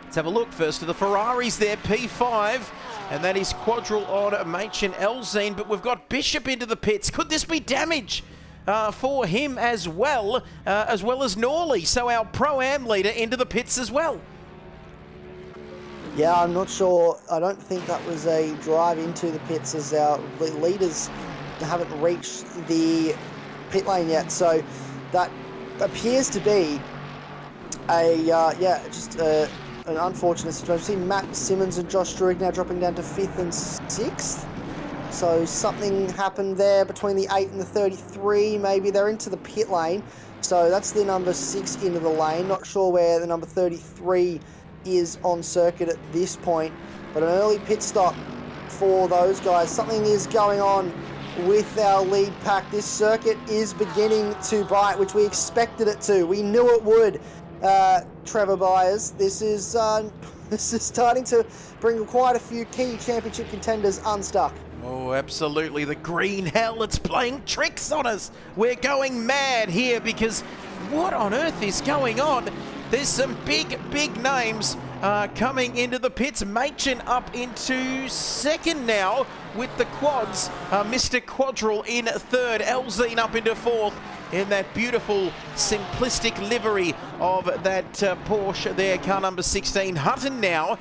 Let's have a look first to the Ferraris there, P5, and that is Quadrille on Machen Elzine, but we've got Bishop into the pits. Could this be damage for him as well as Norley? So our Pro-Am leader into the pits as well. Yeah, I'm not sure. I don't think that was a drive into the pits, as our leaders haven't reached the pit lane yet. So that appears to be an unfortunate situation. I've seen Matt Simmons and Josh Struick now dropping down to 5th and 6th. So something happened there between the 8 and the 33. Maybe they're into the pit lane. So that's the number 6 into the lane. Not sure where the number 33 is on circuit at this point. But an early pit stop for those guys. Something is going on with our lead pack. This circuit is beginning to bite, which we expected it to. We knew it would. Trevor Byers, this is starting to bring quite a few key championship contenders unstuck. Oh, absolutely. The green hell, it's playing tricks on us. We're going mad here because what on earth is going on? There's some big names coming into the pits. Machen up into second now with the quads. Mr. Quadrille in third. Elzine up into fourth in that beautiful simplistic livery of that Porsche there, car number 16. Hutton now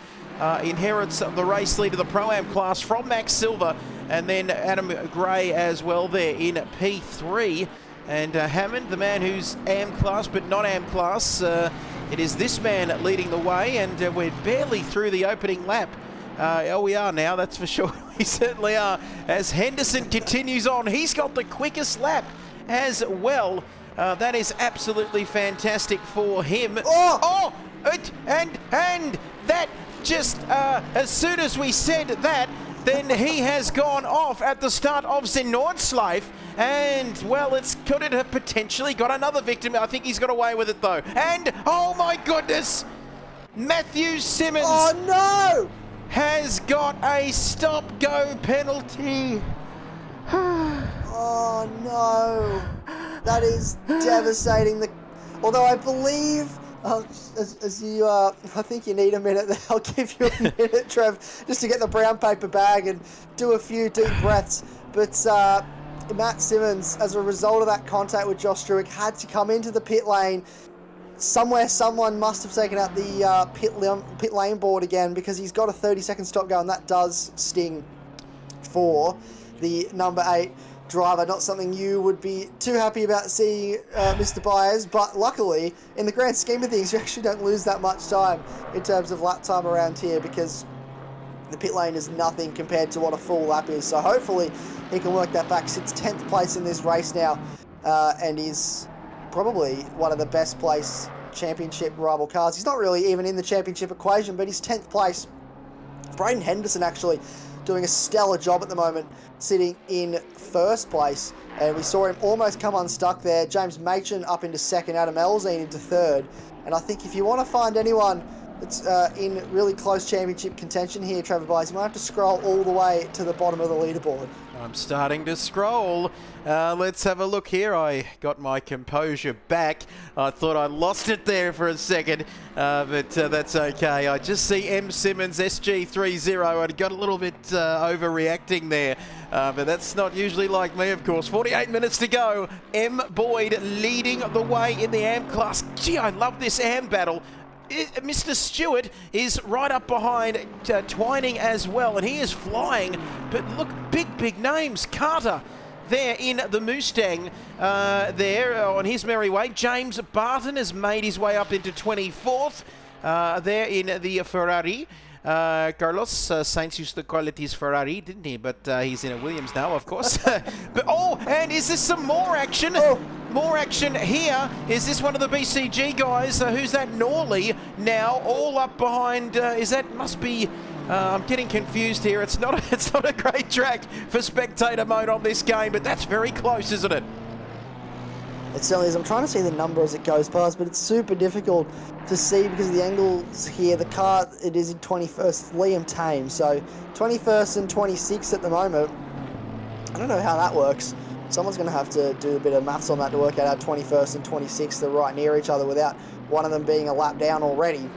inherits the race lead of the Pro-Am class from Max Silver, and then Adam Gray as well there in P3. And Hammond, the man who's AM class but not AM class, it is this man leading the way, and we're barely through the opening lap. Oh, we are now, that's for sure. We certainly are. As Henderson continues on, he's got the quickest lap as well. That is absolutely fantastic for him. And that just, as soon as we said that, then he has gone off at the start of the Nordschleife. And, well, could it have potentially got another victim? I think he's got away with it, though. And, oh my goodness! Matthew Simmons Oh no! has got a stop-go penalty. Oh no! That is devastating. Although I believe, as you, I think you need a minute. I'll give you a minute, Trev, just to get the brown paper bag and do a few deep breaths. But Matt Simmons, as a result of that contact with Josh Struick, had to come into the pit lane. Somewhere, someone must have taken out the pit lane board again, because he's got a 30-second stop go, and that does sting for the number 8 driver. Not something you would be too happy about seeing, Mr. Byers, but luckily, in the grand scheme of things, you actually don't lose that much time in terms of lap time around here, because the pit lane is nothing compared to what a full lap is. So hopefully he can work that back. Sits 10th place in this race now, and is probably one of the best placed championship rival cars. He's not really even in the championship equation, but he's 10th place. Braden Henderson actually doing a stellar job at the moment, sitting in first place, and we saw him almost come unstuck there. James Machin up into second, Adam Elzine into third, and I think if you want to find anyone that's in really close championship contention here, Trevor Byers, you might have to scroll all the way to the bottom of the leaderboard. I'm starting to scroll. Let's have a look here. I got my composure back. I thought I lost it there for a second, but that's okay. I just see M. Simmons, SG30. I got a little bit overreacting there, but that's not usually like me, of course. 48 minutes to go. M. Boyd leading the way in the AM class. Gee, I love this AM battle. Mr. Stewart is right up behind Twining as well, and he is flying. But look, big names. Carter there in the Mustang there on his merry way. James Barton has made his way up into 24th there in the Ferrari. Carlos Sainz used to call it his Ferrari, didn't he? But he's in a Williams now, of course. But and is this some more action? Oh. More action here. Is this one of the BCG guys? Who's that? Norley now, all up behind. Must be. I'm getting confused here. It's not a great track for spectator mode on this game, but that's very close, isn't it? It certainly is. I'm trying to see the number as it goes past, but it's super difficult to see because of the angles here. The car, it is in 21st, Liam Tame. So 21st and 26th at the moment. I don't know how that works. Someone's going to have to do a bit of maths on that to work out how 21st and 26th are right near each other without one of them being a lap down already.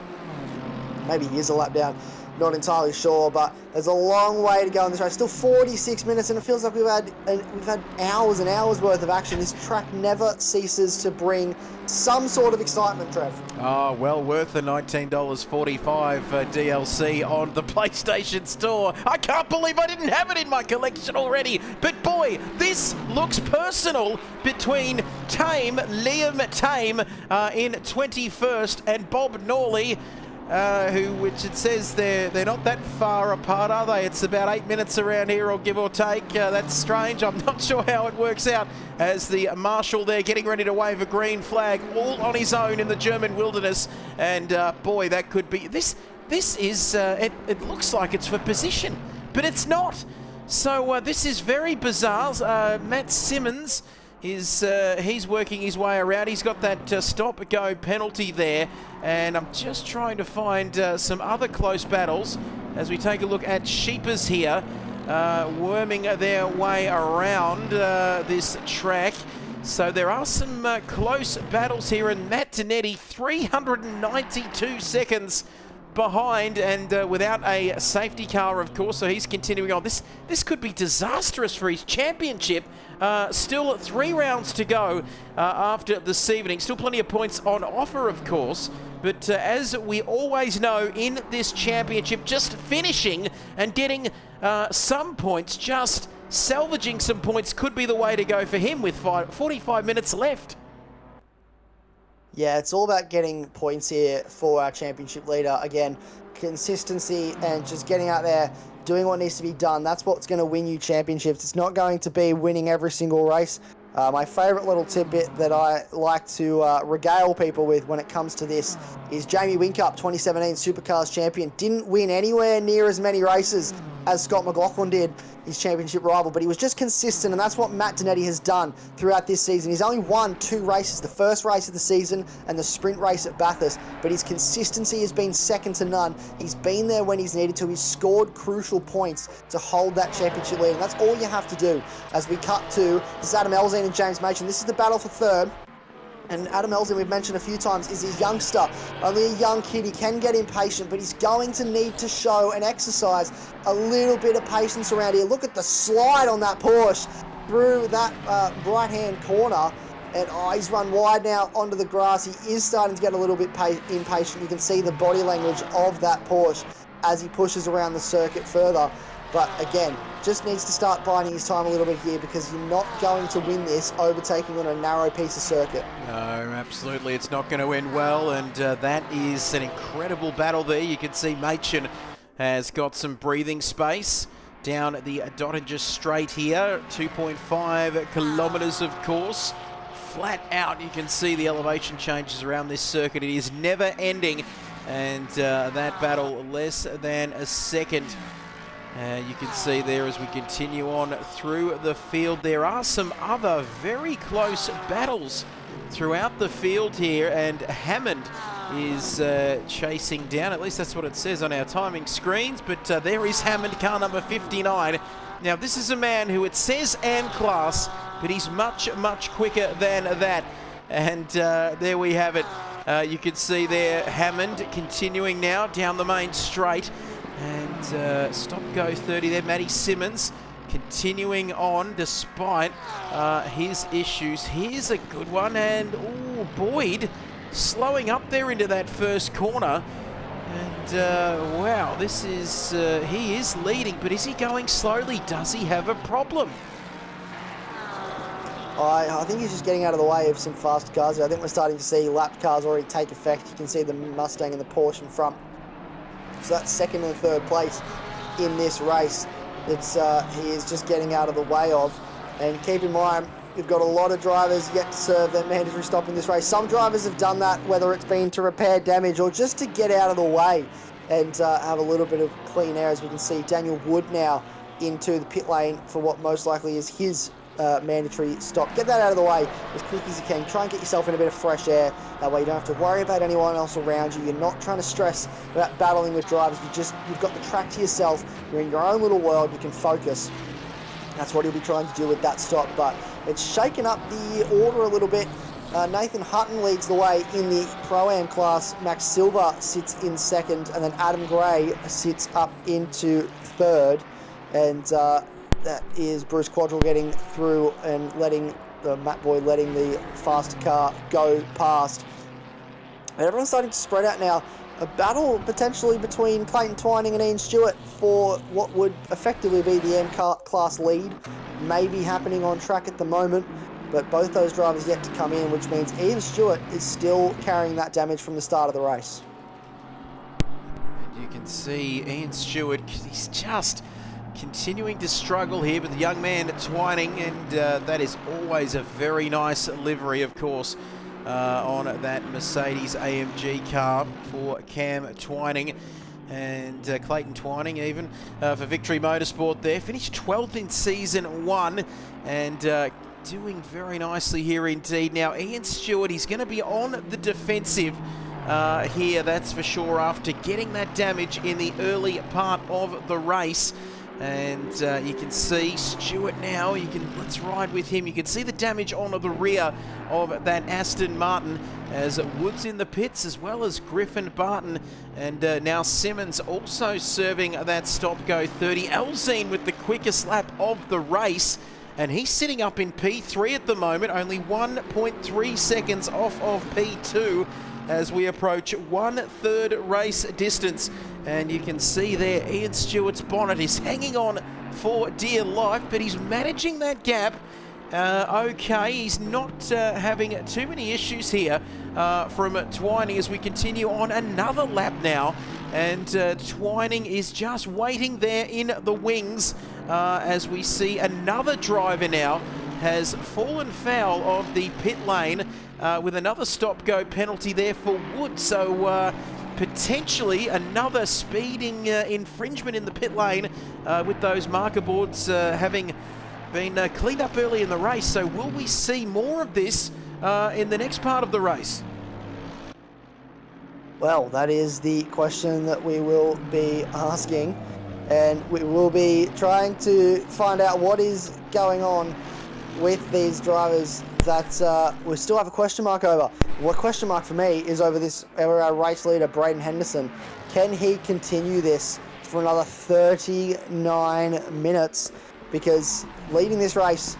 Maybe he is a lap down. Not entirely sure, but there's a long way to go in this race. Still 46 minutes, and it feels like we've had hours and hours worth of action. This track never ceases to bring some sort of excitement, Trev. Oh, well worth the $19.45 DLC on the PlayStation Store. I can't believe I didn't have it in my collection already. But boy, this looks personal between Liam Tame in 21st and Bob Norley. Which it says they're not that far apart, are they? It's about 8 minutes around here, or give or take. That's strange. I'm not sure how it works out, as the marshal there getting ready to wave a green flag all on his own in the German wilderness. And boy, that could be this is it looks like it's for position, but it's not. So this is very bizarre. Matt Simmons is he's working his way around. He's got that stop-go penalty there, and I'm just trying to find some other close battles as we take a look at Sheepers here, worming their way around this track. So there are some close battles here, and Matt Tonetti 392 seconds behind, and without a safety car, of course, so he's continuing on. This could be disastrous for his championship. Still 3 rounds to go after this evening. Still plenty of points on offer, of course, but as we always know in this championship, just finishing and getting some points, just salvaging some points could be the way to go for him with 45 minutes left. Yeah, it's all about getting points here for our championship leader. Again, consistency and just getting out there, doing what needs to be done. That's what's going to win you championships. It's not going to be winning every single race. My favourite little tidbit that I like to regale people with when it comes to this is Jamie Whincup, 2017 Supercars champion, didn't win anywhere near as many races as Scott McLaughlin did, his championship rival, but he was just consistent, and that's what Matt Donetti has done throughout this season. He's only won 2 races, the first race of the season and the sprint race at Bathurst, but his consistency has been second to none. He's been there when he's needed to. He's scored crucial points to hold that championship lead, and that's all you have to do. As we cut to Adam Elzine and James Machin, this is the battle for third. And Adam Elzine, we've mentioned a few times, is a youngster, only a young kid. He can get impatient, but he's going to need to show and exercise a little bit of patience around here. Look at the slide on that Porsche through that right-hand corner. And he's run wide now onto the grass. He is starting to get a little bit impatient. You can see the body language of that Porsche as he pushes around the circuit further. But again, just needs to start biding his time a little bit here, because you're not going to win this overtaking on a narrow piece of circuit. No, absolutely. It's not going to end well, and that is an incredible battle there. You can see Machin has got some breathing space down the Dottinger Straight here. 2.5 kilometres, of course. Flat out, you can see the elevation changes around this circuit. It is never ending, and that battle less than a second. You can see there as we continue on through the field, there are some other very close battles throughout the field here, and Hammond is chasing down, at least that's what it says on our timing screens, but there is Hammond, car number 59. Now this is a man who, it says M-Class, but he's much, much quicker than that. And there we have it. You can see there Hammond continuing now down the main straight. And stop-go 30 there. Matty Simmons continuing on despite his issues. Here's a good one. And, oh, Boyd slowing up there into that first corner. And, wow, this is... he is leading, but is he going slowly? Does he have a problem? I think he's just getting out of the way of some fast cars. I think we're starting to see lapped cars already take effect. You can see the Mustang and the Porsche in front. So that's second and third place in this race. It's he is just getting out of the way of. And keep in mind, you've got a lot of drivers yet to serve their mandatory stop in this race. Some drivers have done that, whether it's been to repair damage or just to get out of the way and have a little bit of clean air. As we can see, Daniel Wood now into the pit lane for what most likely is his mandatory stop. Get that out of the way as quick as you can. Try and get yourself in a bit of fresh air. That way you don't have to worry about anyone else around you. You're not trying to stress about battling with drivers. You've got the track to yourself. You're in your own little world. You can focus. That's what he'll be trying to do with that stop. But it's shaken up the order a little bit. Nathan Hutton leads the way in the Pro-Am class. Max Silva sits in second, and then Adam Gray sits up into third. And that is Bruce Quadrell getting through and letting Matt Boyd letting the faster car go past. And everyone's starting to spread out now. A battle potentially between Clayton Twining and Ian Stewart for what would effectively be the M-Class lead. Maybe happening on track at the moment, but both those drivers yet to come in, which means Ian Stewart is still carrying that damage from the start of the race. And you can see Ian Stewart, he's just continuing to struggle here with the young man Twining, and that is always a very nice livery, of course, on that Mercedes AMG car for Cam Twining. And Clayton Twining even for Victory Motorsport there. Finished 12th in Season 1 and doing very nicely here indeed. Now Ian Stewart, he's going to be on the defensive here, that's for sure, after getting that damage in the early part of the race. And you can see Stewart now, let's ride with him. You can see the damage onto the rear of that Aston Martin as Woods in the pits, as well as Griffin Barton. And now Simmons also serving that stop-go 30. Elzine with the quickest lap of the race. And he's sitting up in P3 at the moment, only 1.3 seconds off of P2 as we approach 1/3 race distance. And you can see there Ian Stewart's bonnet is hanging on for dear life, but he's managing that gap okay. He's not having too many issues here from Twining as we continue on another lap now. And Twining is just waiting there in the wings as we see another driver now has fallen foul of the pit lane with another stop-go penalty there for Wood. So potentially another speeding infringement in the pit lane with those marker boards having been cleaned up early in the race. So will we see more of this in the next part of the race? Well, that is the question that we will be asking, and we will be trying to find out what is going on with these drivers that we still have a question mark over. What question mark for me is over our race leader, Braden Henderson. Can he continue this for another 39 minutes? Because leading this race,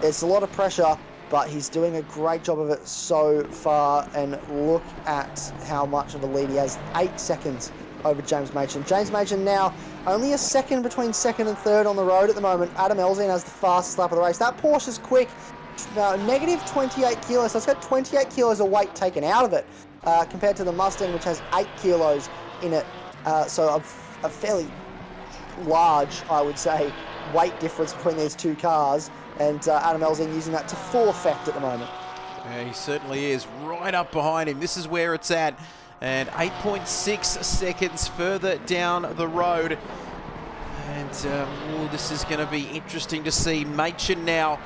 it's a lot of pressure, but he's doing a great job of it so far. And look at how much of a lead he has. 8 seconds over James Machen. James Machen now only a second between second and third on the road at the moment. Adam Elzine has the fastest lap of the race. That Porsche's quick. Now, negative 28 kilos. So it's got 28 kilos of weight taken out of it compared to the Mustang, which has 8 kilos in it. So a fairly large, I would say, weight difference between these two cars, and Adam Elzine using that to full effect at the moment. Yeah, he certainly is right up behind him. This is where it's at, and 8.6 seconds further down the road. And this is going to be interesting to see. Machen now,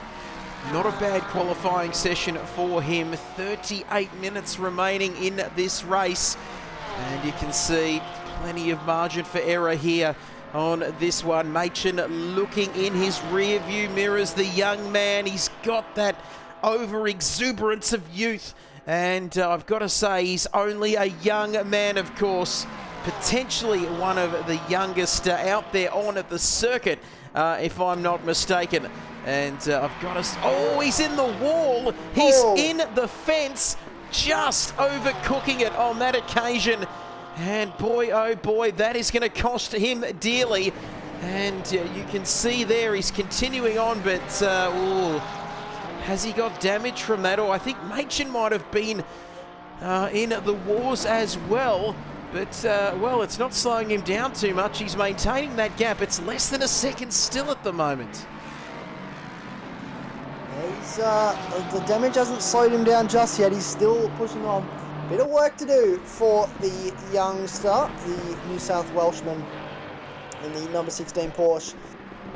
not a bad qualifying session for him. 38 minutes remaining in this race, and you can see plenty of margin for error here on this one. Machen looking in his rear view mirrors, the young man. He's got that over-exuberance of youth, and I've got to say, he's only a young man, of course, potentially one of the youngest out there on at the circuit, if I'm not mistaken. And I've got to... Oh, he's in the wall. He's in the fence, just overcooking it on that occasion. And boy, oh boy, that is going to cost him dearly. And you can see there he's continuing on, but has he got damage from that? Or I think Machen might have been in the wars as well. But, well, it's not slowing him down too much. He's maintaining that gap. It's less than a second still at the moment. The damage hasn't slowed him down just yet. He's still pushing on. Bit of work to do for the youngster, the New South Welshman in the number 16 Porsche.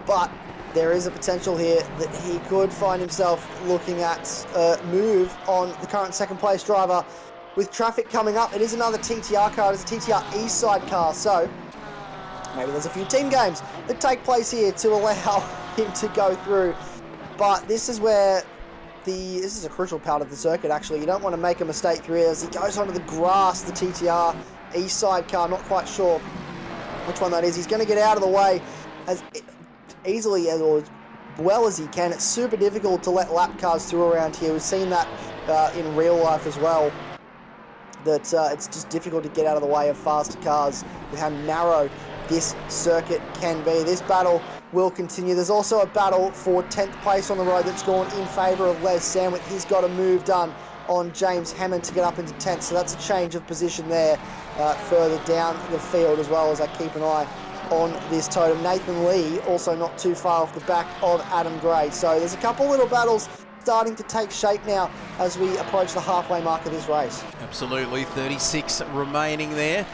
But there is a potential here that he could find himself looking at a move on the current second place driver. With traffic coming up, it is another TTR car. It's a TTR East Side car, so maybe there's a few team games that take place here to allow him to go through. But this is where this is a crucial part of the circuit, actually. You don't want to make a mistake through here. As he goes onto the grass, the TTR East Side car, I'm not quite sure which one that is. He's going to get out of the way as easily or as well as he can. It's super difficult to let lap cars through around here. We've seen that in real life as well, that it's just difficult to get out of the way of faster cars with how narrow this circuit can be. This battle will continue. There's also a battle for 10th place on the road that's gone in favour of Les Sandwick. He's got a move done on James Hammond to get up into 10th, so that's a change of position there further down the field, as well as I keep an eye on this totem. Nathan Lee also not too far off the back of Adam Gray. So there's a couple little battles starting to take shape now as we approach the halfway mark of this race. Absolutely, 36 remaining there.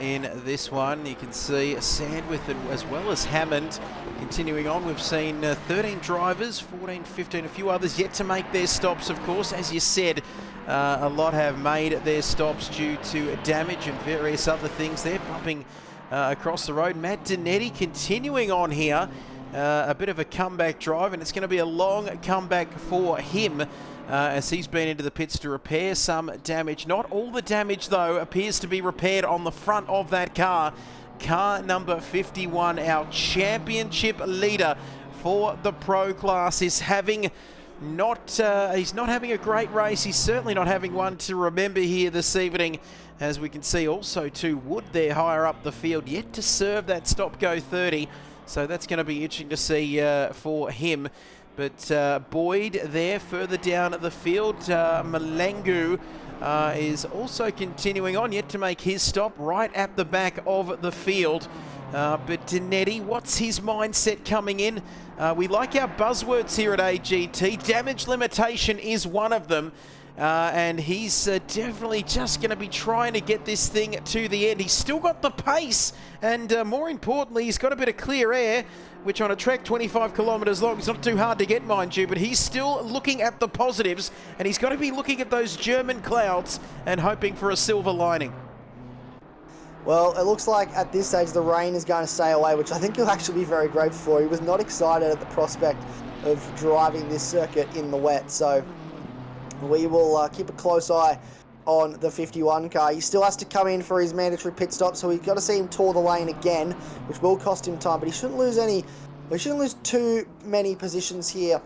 In this one, you can see Sandwith as well as Hammond continuing on. We've seen 13 drivers, 14, 15, a few others yet to make their stops, of course. As you said, a lot have made their stops due to damage and various other things. They're bumping across the road. Matt Dinetti continuing on here. A bit of a comeback drive, and it's going to be a long comeback for him. As he's been into the pits to repair some damage. Not all the damage, though, appears to be repaired on the front of that car. Car number 51, our championship leader for the Pro class, is having he's not having a great race. He's certainly not having one to remember here this evening. As we can see also too, Wood there higher up the field, yet to serve that stop-go 30. So that's going to be interesting to see for him. But Boyd there further down the field. Malengu is also continuing on, yet to make his stop right at the back of the field. But Dinetti, what's his mindset coming in? We like our buzzwords here at AGT. Damage limitation is one of them. and he's definitely just going to be trying to get this thing to the end. He's still got the pace, and more importantly, he's got a bit of clear air, which on a track 25 kilometres long is not too hard to get, mind you, but he's still looking at the positives, and he's got to be looking at those German clouds and hoping for a silver lining. Well, it looks like at this stage the rain is going to stay away, which I think he'll actually be very grateful for. He was not excited at the prospect of driving this circuit in the wet, so we will keep a close eye on the 51 car. He still has to come in for his mandatory pit stop, so we've got to see him tour the lane again, which will cost him time, but he shouldn't lose any. We shouldn't lose too many positions here,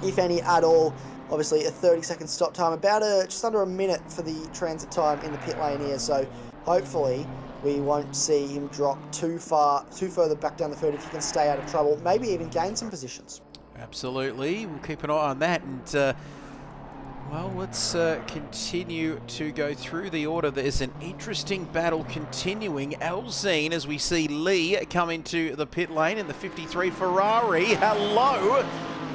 if any at all. Obviously a 30-second stop time, about just under a minute for the transit time in the pit lane here, so hopefully we won't see him drop too further back down the field if he can stay out of trouble, maybe even gain some positions. Absolutely, we'll keep an eye on that, and well, let's continue to go through the order. There's an interesting battle continuing. Elzine, as we see Lee come into the pit lane in the 53 Ferrari. Hello!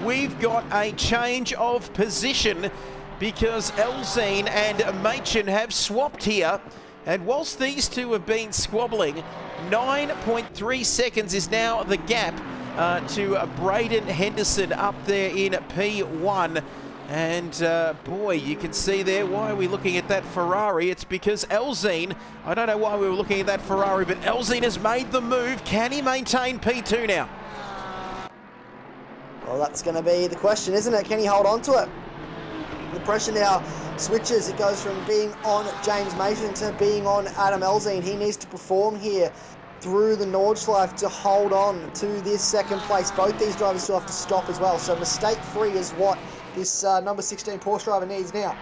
We've got a change of position because Elzine and Machen have swapped here. And whilst these two have been squabbling, 9.3 seconds is now the gap to Braden Henderson up there in P1. And boy, you can see there, why are we looking at that Ferrari? It's because Elzine, I don't know why we were looking at that Ferrari, but Elzine has made the move. Can he maintain P2 now? Well, that's going to be the question, isn't it? Can he hold on to it? The pressure now switches. It goes from being on James Machen to being on Adam Elzine. He needs to perform here through the Nordschleife to hold on to this second place. Both these drivers still have to stop as well. So mistake-free is what this number 16 Porsche driver needs now,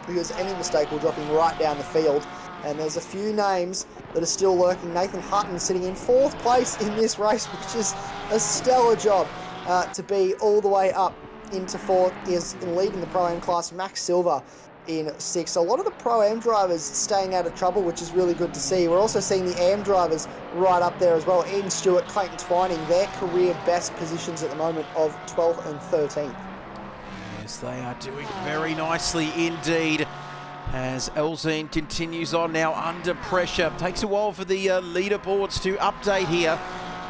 because any mistake will drop him right down the field. And there's a few names that are still lurking. Nathan Hutton sitting in 4th place in this race, which is a stellar job to be all the way up into 4th. Is in leading the Pro-Am class. Max Silver in 6th. So a lot of the Pro-Am drivers staying out of trouble, which is really good to see. We're also seeing the AM drivers right up there as well. Ian Stewart, Clayton Twining, their career best positions at the moment of 12th and 13th. Yes, they are doing very nicely indeed, as Elzine continues on now under pressure. Takes a while for the leaderboards to update here.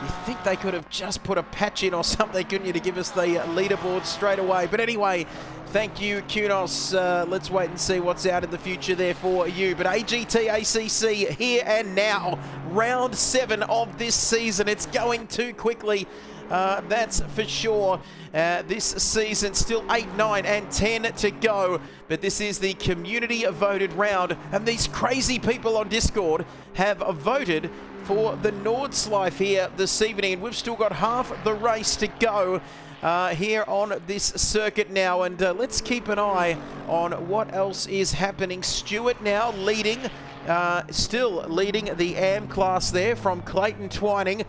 You think they could have just put a patch in or something, couldn't you, to give us the leaderboard straight away? But anyway, thank you, Kunos. Let's wait and see what's out in the future there for you. But AGT ACC here and now, round 7 of this season. It's going too quickly. That's for sure. This season, still 8, 9 and 10 to go, but this is the community voted round, and these crazy people on Discord have voted for the Nordschleife here this evening, and we've still got half the race to go here on this circuit now, and let's keep an eye on what else is happening. Stewart now leading, still leading the AM class there from Clayton Twining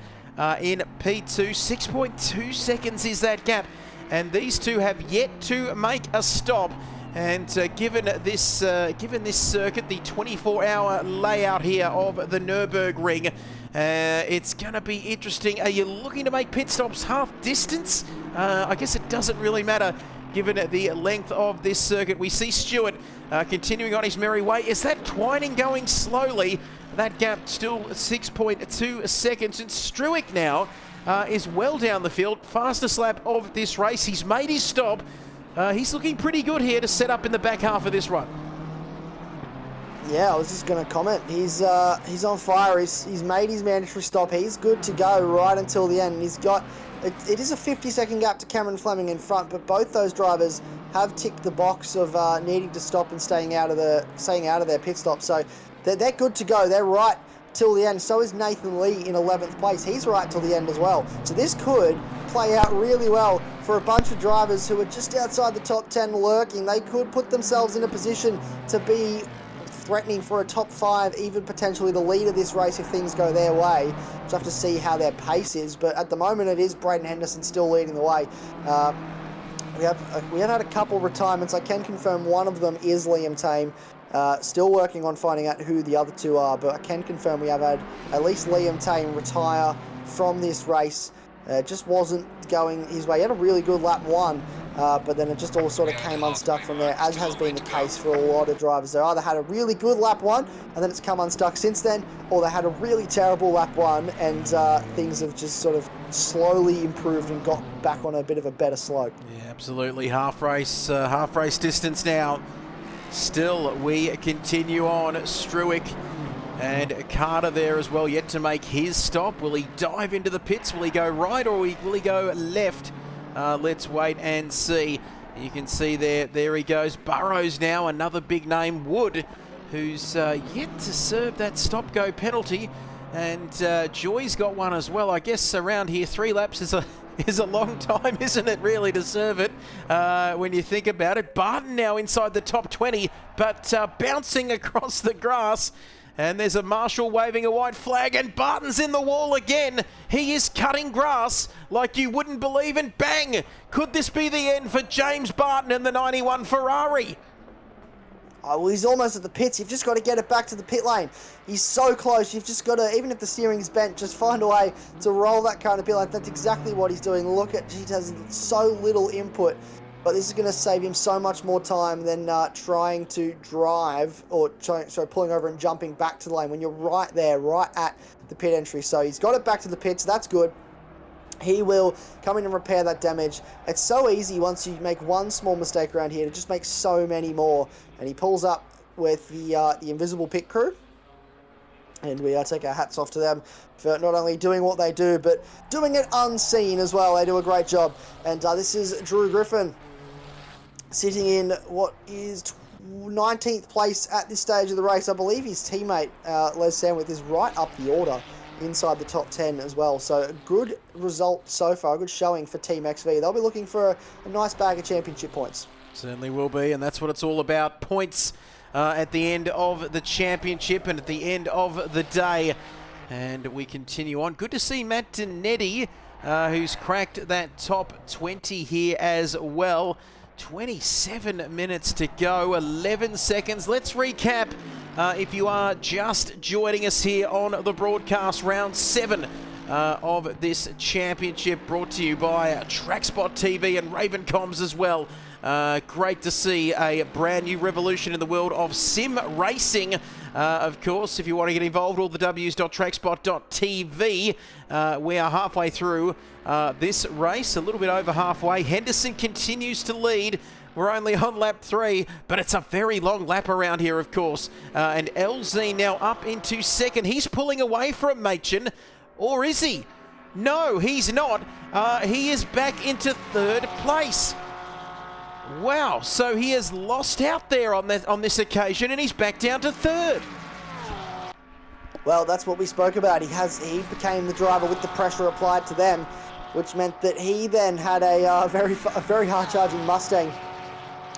in P2. 6.2 seconds is that gap, and these two have yet to make a stop. And given this circuit, the 24-hour layout here of the Nürburgring, it's going to be interesting. Are you looking to make pit stops half distance? I guess it doesn't really matter given the length of this circuit. We see Stewart continuing on his merry way. Is that Twining going slowly? That gap still 6.2 seconds. And Struick now is well down the field. Fastest lap of this race. He's made his stop. He's looking pretty good here to set up in the back half of this run. Yeah, I was just going to comment. He's on fire. He's made his mandatory stop. He's good to go right until the end. He's got it is a 50-second gap to Cameron Fleming in front, but both those drivers have ticked the box of needing to stop and staying out of their pit stop. So they're good to go. They're right till the end. So is Nathan Lee in 11th place. He's right till the end as well. So this could play out really well for a bunch of drivers who are just outside the top 10 lurking. They could put themselves in a position to be threatening for a top 5, even potentially the lead of this race if things go their way. Just have to see how their pace is, but at the moment it is Braden Henderson still leading the way. We have had a couple retirements. I can confirm one of them is Liam Tame. Still working on finding out who the other two are, but I can confirm we have had at least Liam Tame retire from this race Just wasn't going his way. He had a really good lap 1, but then it just all sort of came unstuck from there, as has been the case for a lot of drivers. They either had a really good lap 1 and then it's come unstuck since then, or they had a really terrible lap 1 and things have just sort of slowly improved and got back on a bit of a better slope. Yeah, absolutely. Half race distance now. Still, we continue on. Struick and Carter there as well, yet to make his stop. Will he dive into the pits? Will he go right or will he go left? Let's wait and see. You can see there he goes. Burrows now, another big name. Wood, who's yet to serve that stop-go penalty. And Joy's got one as well. I guess around here, 3 laps is a long time, isn't it, really, to serve it when you think about it. Barton now inside the top 20, but bouncing across the grass. And there's a marshal waving a white flag, and Barton's in the wall again. He is cutting grass like you wouldn't believe, and bang! Could this be the end for James Barton and the 91 Ferrari? Oh, well, he's almost at the pits. You've just got to get it back to the pit lane. He's so close. You've just got to, even if the steering's bent, just find a way to roll that car in the pit lane. That's exactly what he's doing. Look at, he has so little input. But this is going to save him so much more time than trying to drive or pulling over and jumping back to the lane when you're right there, right at the pit entry. So he's got it back to the pits. That's good. He will come in and repair that damage. It's so easy once you make one small mistake around here to just make so many more. And he pulls up with the invisible pit crew. And we take our hats off to them for not only doing what they do, but doing it unseen as well. They do a great job. And this is Drew Griffin, sitting in what is 19th place at this stage of the race. I believe his teammate, Les Sandwith, is right up the order inside the top 10 as well. So a good result so far, a good showing for Team XV. They'll be looking for a nice bag of championship points. Certainly will be, and that's what it's all about. Points at the end of the championship and at the end of the day. And we continue on. Good to see Matt Dinetti, who's cracked that top 20 here as well. 27 minutes to go, 11 seconds. Let's recap if you are just joining us here on the broadcast. Round 7 of this championship, brought to you by TrackSpotTV and RavenComms as well. Great to see a brand new revolution in the world of sim racing. Of course, if you want to get involved, all the W's.trackspot.tv. We are halfway through this race, a little bit over halfway. Henderson continues to lead. We're only on lap 3, but it's a very long lap around here, of course. And LZ now up into second. He's pulling away from Machin, or is he? No, he's not. He is back into third place. Wow, so he has lost out there on this occasion, and he's back down to third. Well, that's what we spoke about. He became the driver with the pressure applied to them, which meant that he then had a very hard-charging Mustang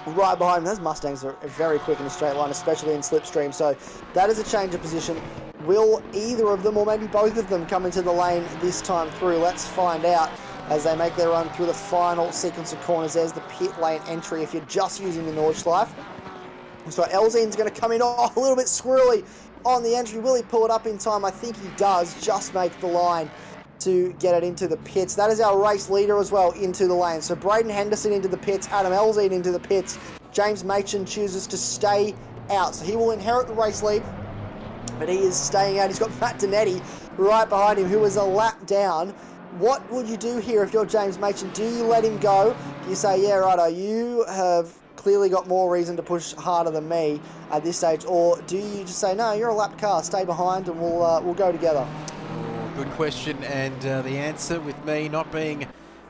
right behind him. Those Mustangs are very quick in a straight line, especially in slipstream, so that is a change of position. Will either of them, or maybe both of them, come into the lane this time through? Let's find out as they make their run through the final sequence of corners. There's the pit lane entry if you're just using the Nordschleife. So Elzine's going to come in a little bit squirrely on the entry. Will he pull it up in time? I think he does. Just make the line to get it into the pits. That is our race leader as well into the lane. So Braden Henderson into the pits, Adam Elzine into the pits. James Machin chooses to stay out. So he will inherit the race lead, but he is staying out. He's got Matt Dinetti right behind him, who is a lap down. What would you do here if you're James Machin? Do you let him go? Do you say, yeah, righto, you have clearly got more reason to push harder than me at this stage? Or do you just say, no, you're a lap car, stay behind and we'll go together? Oh, good question, and the answer, with me not being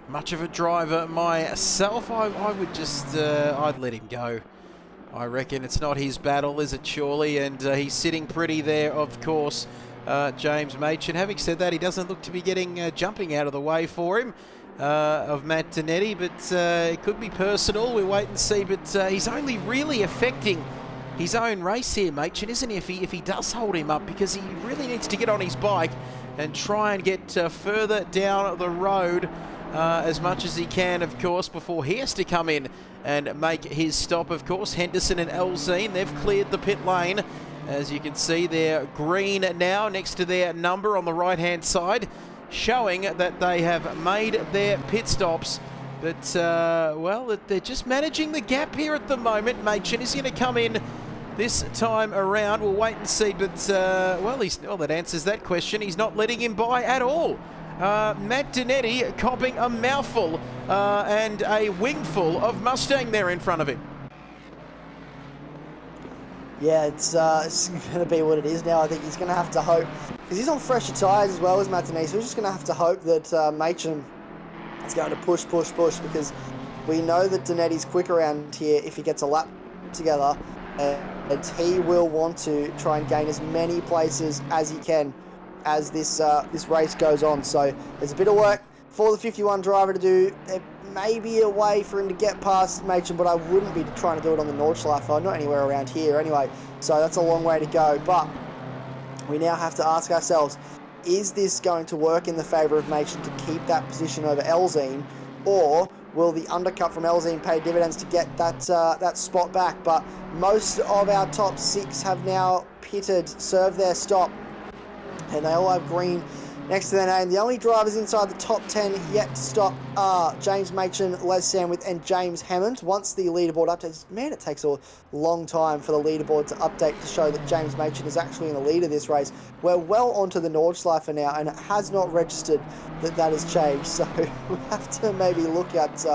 much of a driver myself, I would just, I'd let him go. I reckon it's not his battle, is it, surely? And he's sitting pretty there, of course. James Machin. Having said that, he doesn't look to be getting jumping out of the way for him of Matt Dinetti, but it could be personal. We'll wait and see, but he's only really affecting his own race here, Machin, isn't he, if he does hold him up, because he really needs to get on his bike and try and get further down the road as much as he can, of course, before he has to come in and make his stop. Of course, Henderson and Elzine, they've cleared the pit lane. As you can see, they're green now next to their number on the right-hand side. showing that they have made their pit stops. But, well, they're just managing the gap here at the moment. Machin is going to come in this time around. We'll wait and see. But, well, that answers that question. He's not letting him by at all. Matt Donetti copping a mouthful and a wingful of Mustang there in front of him. Yeah, it's going to be what it is now. I think he's going to have to hope, because he's on fresher tyres as well as Matt Donetti, so he's just going to have to hope that Machin is going to push, because we know that Donetti's quick around here if he gets a lap together, and he will want to try and gain as many places as he can as this race goes on. So there's a bit of work for the 51 driver to do. There may be a way for him to get past Machin, but I wouldn't be trying to do it on the Nordschleife, not anywhere around here anyway. So that's a long way to go. But we now have to ask ourselves, is this going to work in the favour of Machin to keep that position over Elzine, or will the undercut from Elzine pay dividends to get that spot back? But most of our top 6 have now pitted, served their stop, and they all have green next to their name. The only drivers inside the top 10 yet to stop are James Machin, Les Sandwith and James Hammond. Once the leaderboard updates, man, it takes a long time for the leaderboard to update to show that James Machin is actually in the lead of this race. We're well onto the Nordschleife now, and it has not registered that has changed. So we'll have to maybe look at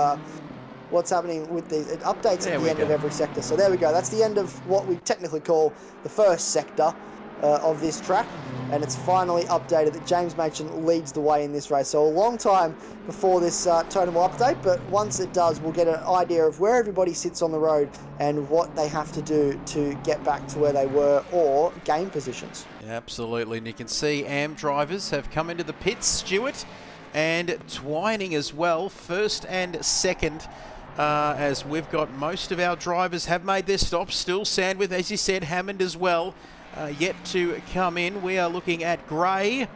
what's happening with these. It updates at the end of every sector. So there we go. That's the end of what we technically call the first sector of this track, and it's finally updated that James Machin leads the way in this race. So a long time before this totem will update, but once it does, we'll get an idea of where everybody sits on the road and what they have to do to get back to where they were or gain positions. Absolutely, and you can see AM drivers have come into the pits, Stewart and Twining as well, first and second. As we've got most of our drivers have made their stops, still Sandwith, as you said, Hammond as well. Yet to come in. We are looking at Gray,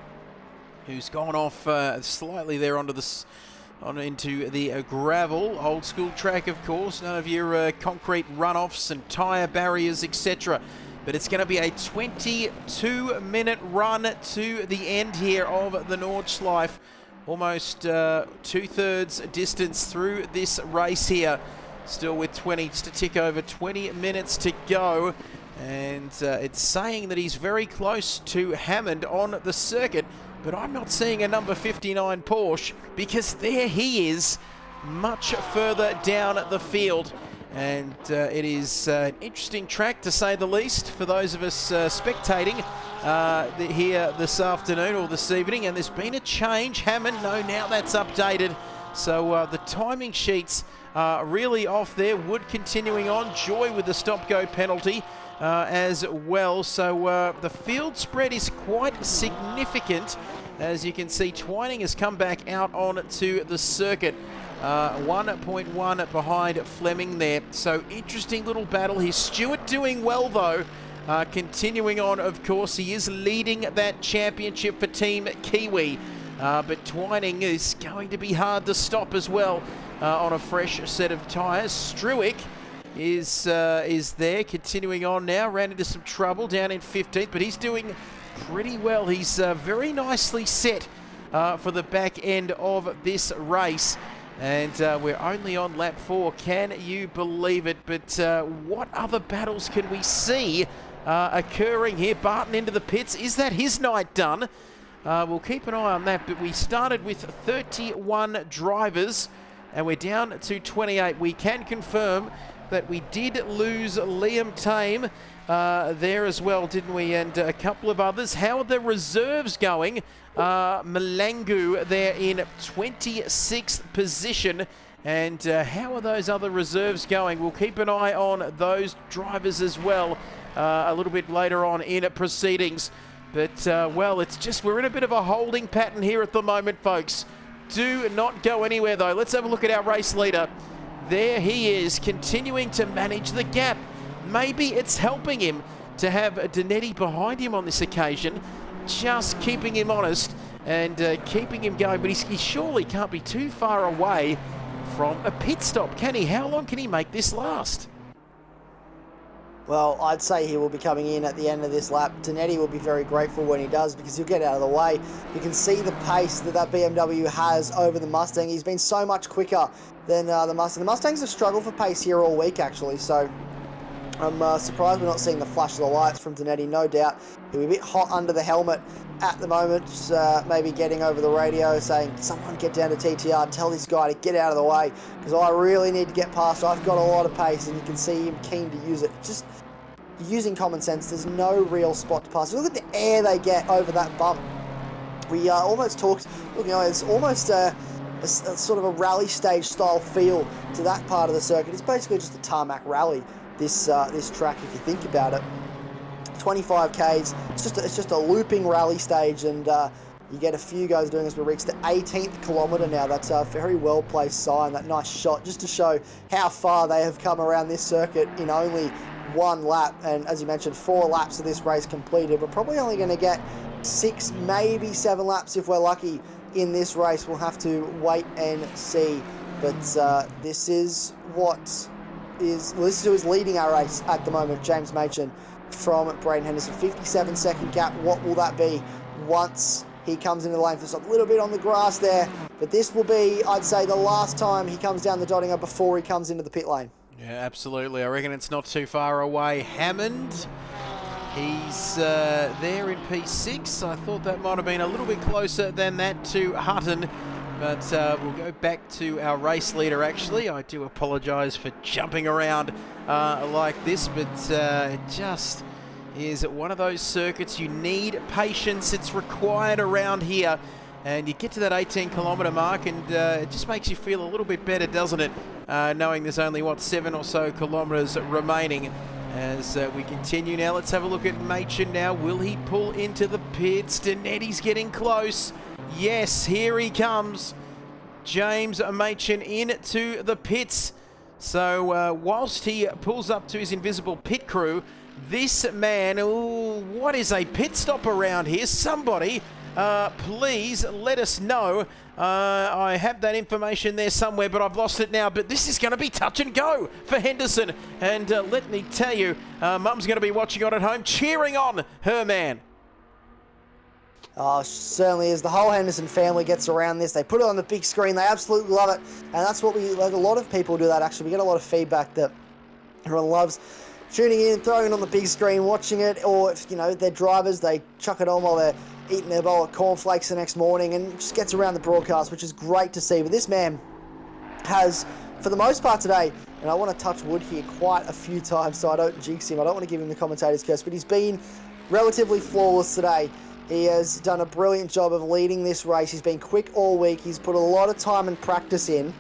who's gone off slightly there into the gravel. Old school track, of course. None of your concrete runoffs and tyre barriers, etc. But it's going to be a 22-minute run to the end here of the Nordschleife. Almost 2/3 distance through this race here. Still with 20 to tick over 20 minutes to go. And it's saying that he's very close to Hammond on the circuit, but I'm not seeing a number 59 Porsche, because there he is, much further down the field. And it is an interesting track, to say the least, for those of us spectating here this afternoon or this evening. And there's been a change. Hammond, no, now that's updated. So the timing sheets are really off there. Wood continuing on. Joy with the stop-go penalty as well. So the field spread is quite significant. As you can see, Twining has come back out onto the circuit. 1.1 behind Fleming there. So interesting little battle here. Stewart doing well though. Continuing on, of course, he is leading that championship for Team Kiwi. But Twining is going to be hard to stop as well on a fresh set of tyres. Struick is there, continuing on now. Ran into some trouble down in 15th, but he's doing pretty well. He's very nicely set for the back end of this race. And we're only on lap 4. Can you believe it? But what other battles can we see occurring here? Barton into the pits. Is that his night done? We'll keep an eye on that. But we started with 31 drivers, and we're down to 28. We can confirm that we did lose Liam Tame there as well, didn't we? And a couple of others. How are the reserves going? Malangu there in 26th position. And how are those other reserves going? We'll keep an eye on those drivers as well a little bit later on in proceedings. But, well, it's just, we're in a bit of a holding pattern here at the moment, folks. Do not go anywhere, though. Let's have a look at our race leader. There he is, continuing to manage the gap. Maybe it's helping him to have Donetti behind him on this occasion, just keeping him honest and keeping him going. But he surely can't be too far away from a pit stop, can he? How long can he make this last? Well, I'd say he will be coming in at the end of this lap. Tonetti will be very grateful when he does because he'll get out of the way. You can see the pace that BMW has over the Mustang. He's been so much quicker than the Mustang. The Mustangs have struggled for pace here all week, actually, so I'm surprised we're not seeing the flash of the lights from Tonetti. No doubt he'll be a bit hot under the helmet at the moment, maybe getting over the radio saying, someone get down to TTR and tell this guy to get out of the way because I really need to get past. I've got a lot of pace, and you can see him keen to use it. Just using common sense, there's no real spot to pass. Look at the air they get over that bump. We almost talked, look, it's almost a sort of a rally stage style feel to that part of the circuit. It's basically just a tarmac rally, this track, if you think about it. 25 Ks, it's just a looping rally stage, and you get a few guys doing this. We reached the 18th kilometre now. That's a very well placed sign, that nice shot, just to show how far they have come around this circuit in only one lap. And as you mentioned, 4 laps of this race completed. We're probably only going to get 6, maybe 7 laps if we're lucky in this race. We'll have to wait and see. But this is who is leading our race at the moment, James Machen from Braden Henderson. 57-second gap. What will that be once he comes into the lane? For a little bit on the grass there, but this will be, I'd say, the last time he comes down the Dottinger before he comes into the pit lane. Yeah, absolutely. I reckon it's not too far away. Hammond, he's there in P6. I thought that might have been a little bit closer than that to Hutton. But we'll go back to our race leader, actually. I do apologise for jumping around like this, but it just is one of those circuits. You need patience. It's required around here. And you get to that 18-kilometre mark, and it just makes you feel a little bit better, doesn't it? Knowing there's only, 7 or so kilometres remaining. As we continue now, let's have a look at Machen now. Will he pull into the pits? Donetti's getting close. Yes, here he comes. James Machen into the pits. So whilst he pulls up to his invisible pit crew, this man, ooh, what is a pit stop around here? Somebody, please let us know. I have that information there somewhere, but I've lost it now. But this is going to be touch and go for Henderson. And let me tell you, Mum's going to be watching on at home, cheering on her man. Oh, certainly is. The whole Henderson family gets around this. They put it on the big screen. They absolutely love it. And that's what a lot of people do that, actually. We get a lot of feedback that everyone loves tuning in, throwing it on the big screen, watching it. Or, if, they're drivers, they chuck it on while they're eating their bowl of cornflakes the next morning, and just gets around the broadcast, which is great to see. But this man has, for the most part today, and I want to touch wood here quite a few times so I don't jinx him. I don't want to give him the commentator's curse, but he's been relatively flawless today. He has done a brilliant job of leading this race. He's been quick all week. He's put a lot of time and practice in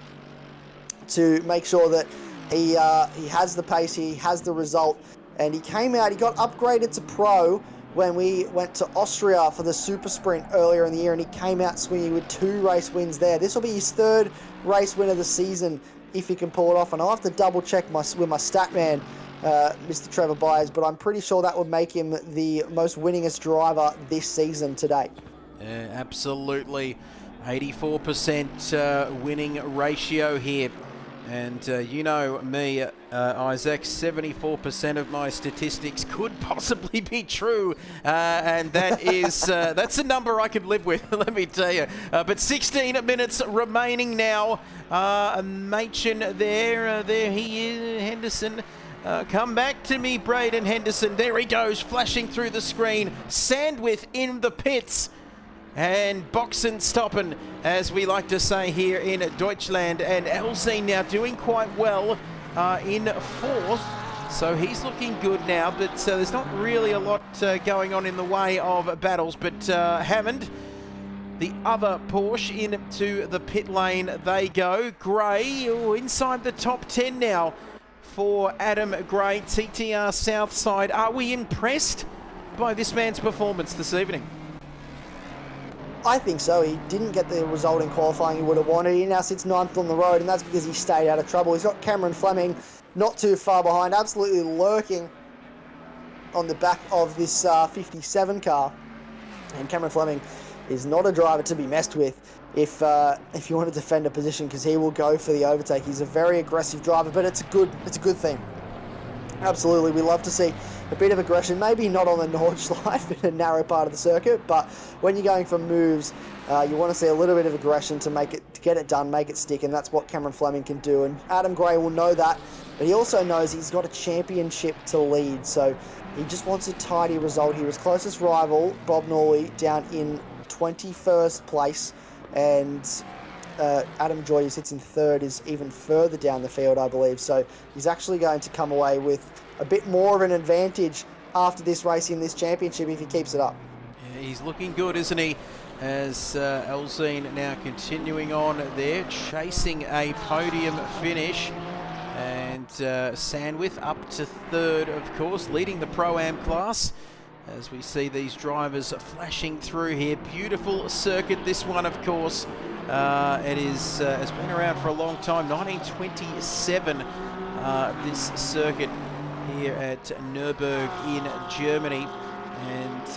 to make sure that he has the pace, he has the result. And he came out, he got upgraded to pro when we went to Austria for the super sprint earlier in the year, and he came out swinging with 2 race wins there. This will be his 3rd race win of the season if he can pull it off. And I'll have to double check with my stat man, Mr. Trevor Byers, but I'm pretty sure that would make him the most winningest driver this season to date. Yeah, absolutely. 84% winning ratio here. And you know me, Isaac, 74% of my statistics could possibly be true. And that is, that's a number I could live with, let me tell you. But 16 minutes remaining now. Machen there he is, Henderson. Come back to me, Braden Henderson. There he goes, flashing through the screen. Sandwith in the pits. And boxen stoppen, as we like to say here in Deutschland. And Elzine now doing quite well in 4th. So he's looking good now, but there's not really a lot going on in the way of battles. But Hammond, the other Porsche, into the pit lane they go. Gray inside the top 10 now for Adam Gray, TTR Southside. Are we impressed by this man's performance this evening? I think so. He didn't get the result in qualifying he would have wanted. He now sits 9th on the road, and that's because he stayed out of trouble. He's got Cameron Fleming not too far behind, absolutely lurking on the back of this 57 car. And Cameron Fleming is not a driver to be messed with if you want to defend a position, because he will go for the overtake. He's a very aggressive driver, but it's a good thing. Absolutely, we love to see a bit of aggression, maybe not on the Nordschleife in a narrow part of the circuit, but when you're going for moves, you want to see a little bit of aggression to get it done, make it stick, and that's what Cameron Fleming can do. And Adam Gray will know that, but he also knows he's got a championship to lead, so he just wants a tidy result here. His closest rival, Bob Norley, down in 21st place, and Adam Joy, who sits in third, is even further down the field, I believe. So he's actually going to come away with a bit more of an advantage after this race in this championship if he keeps it up. Yeah, he's looking good, isn't he? As Elzine now continuing on there, chasing a podium finish. And Sandwith up to third, of course, leading the Pro-Am class. As we see these drivers flashing through here. Beautiful circuit, this one, of course. It is has been around for a long time, 1927, this circuit here at Nürburgring in Germany. And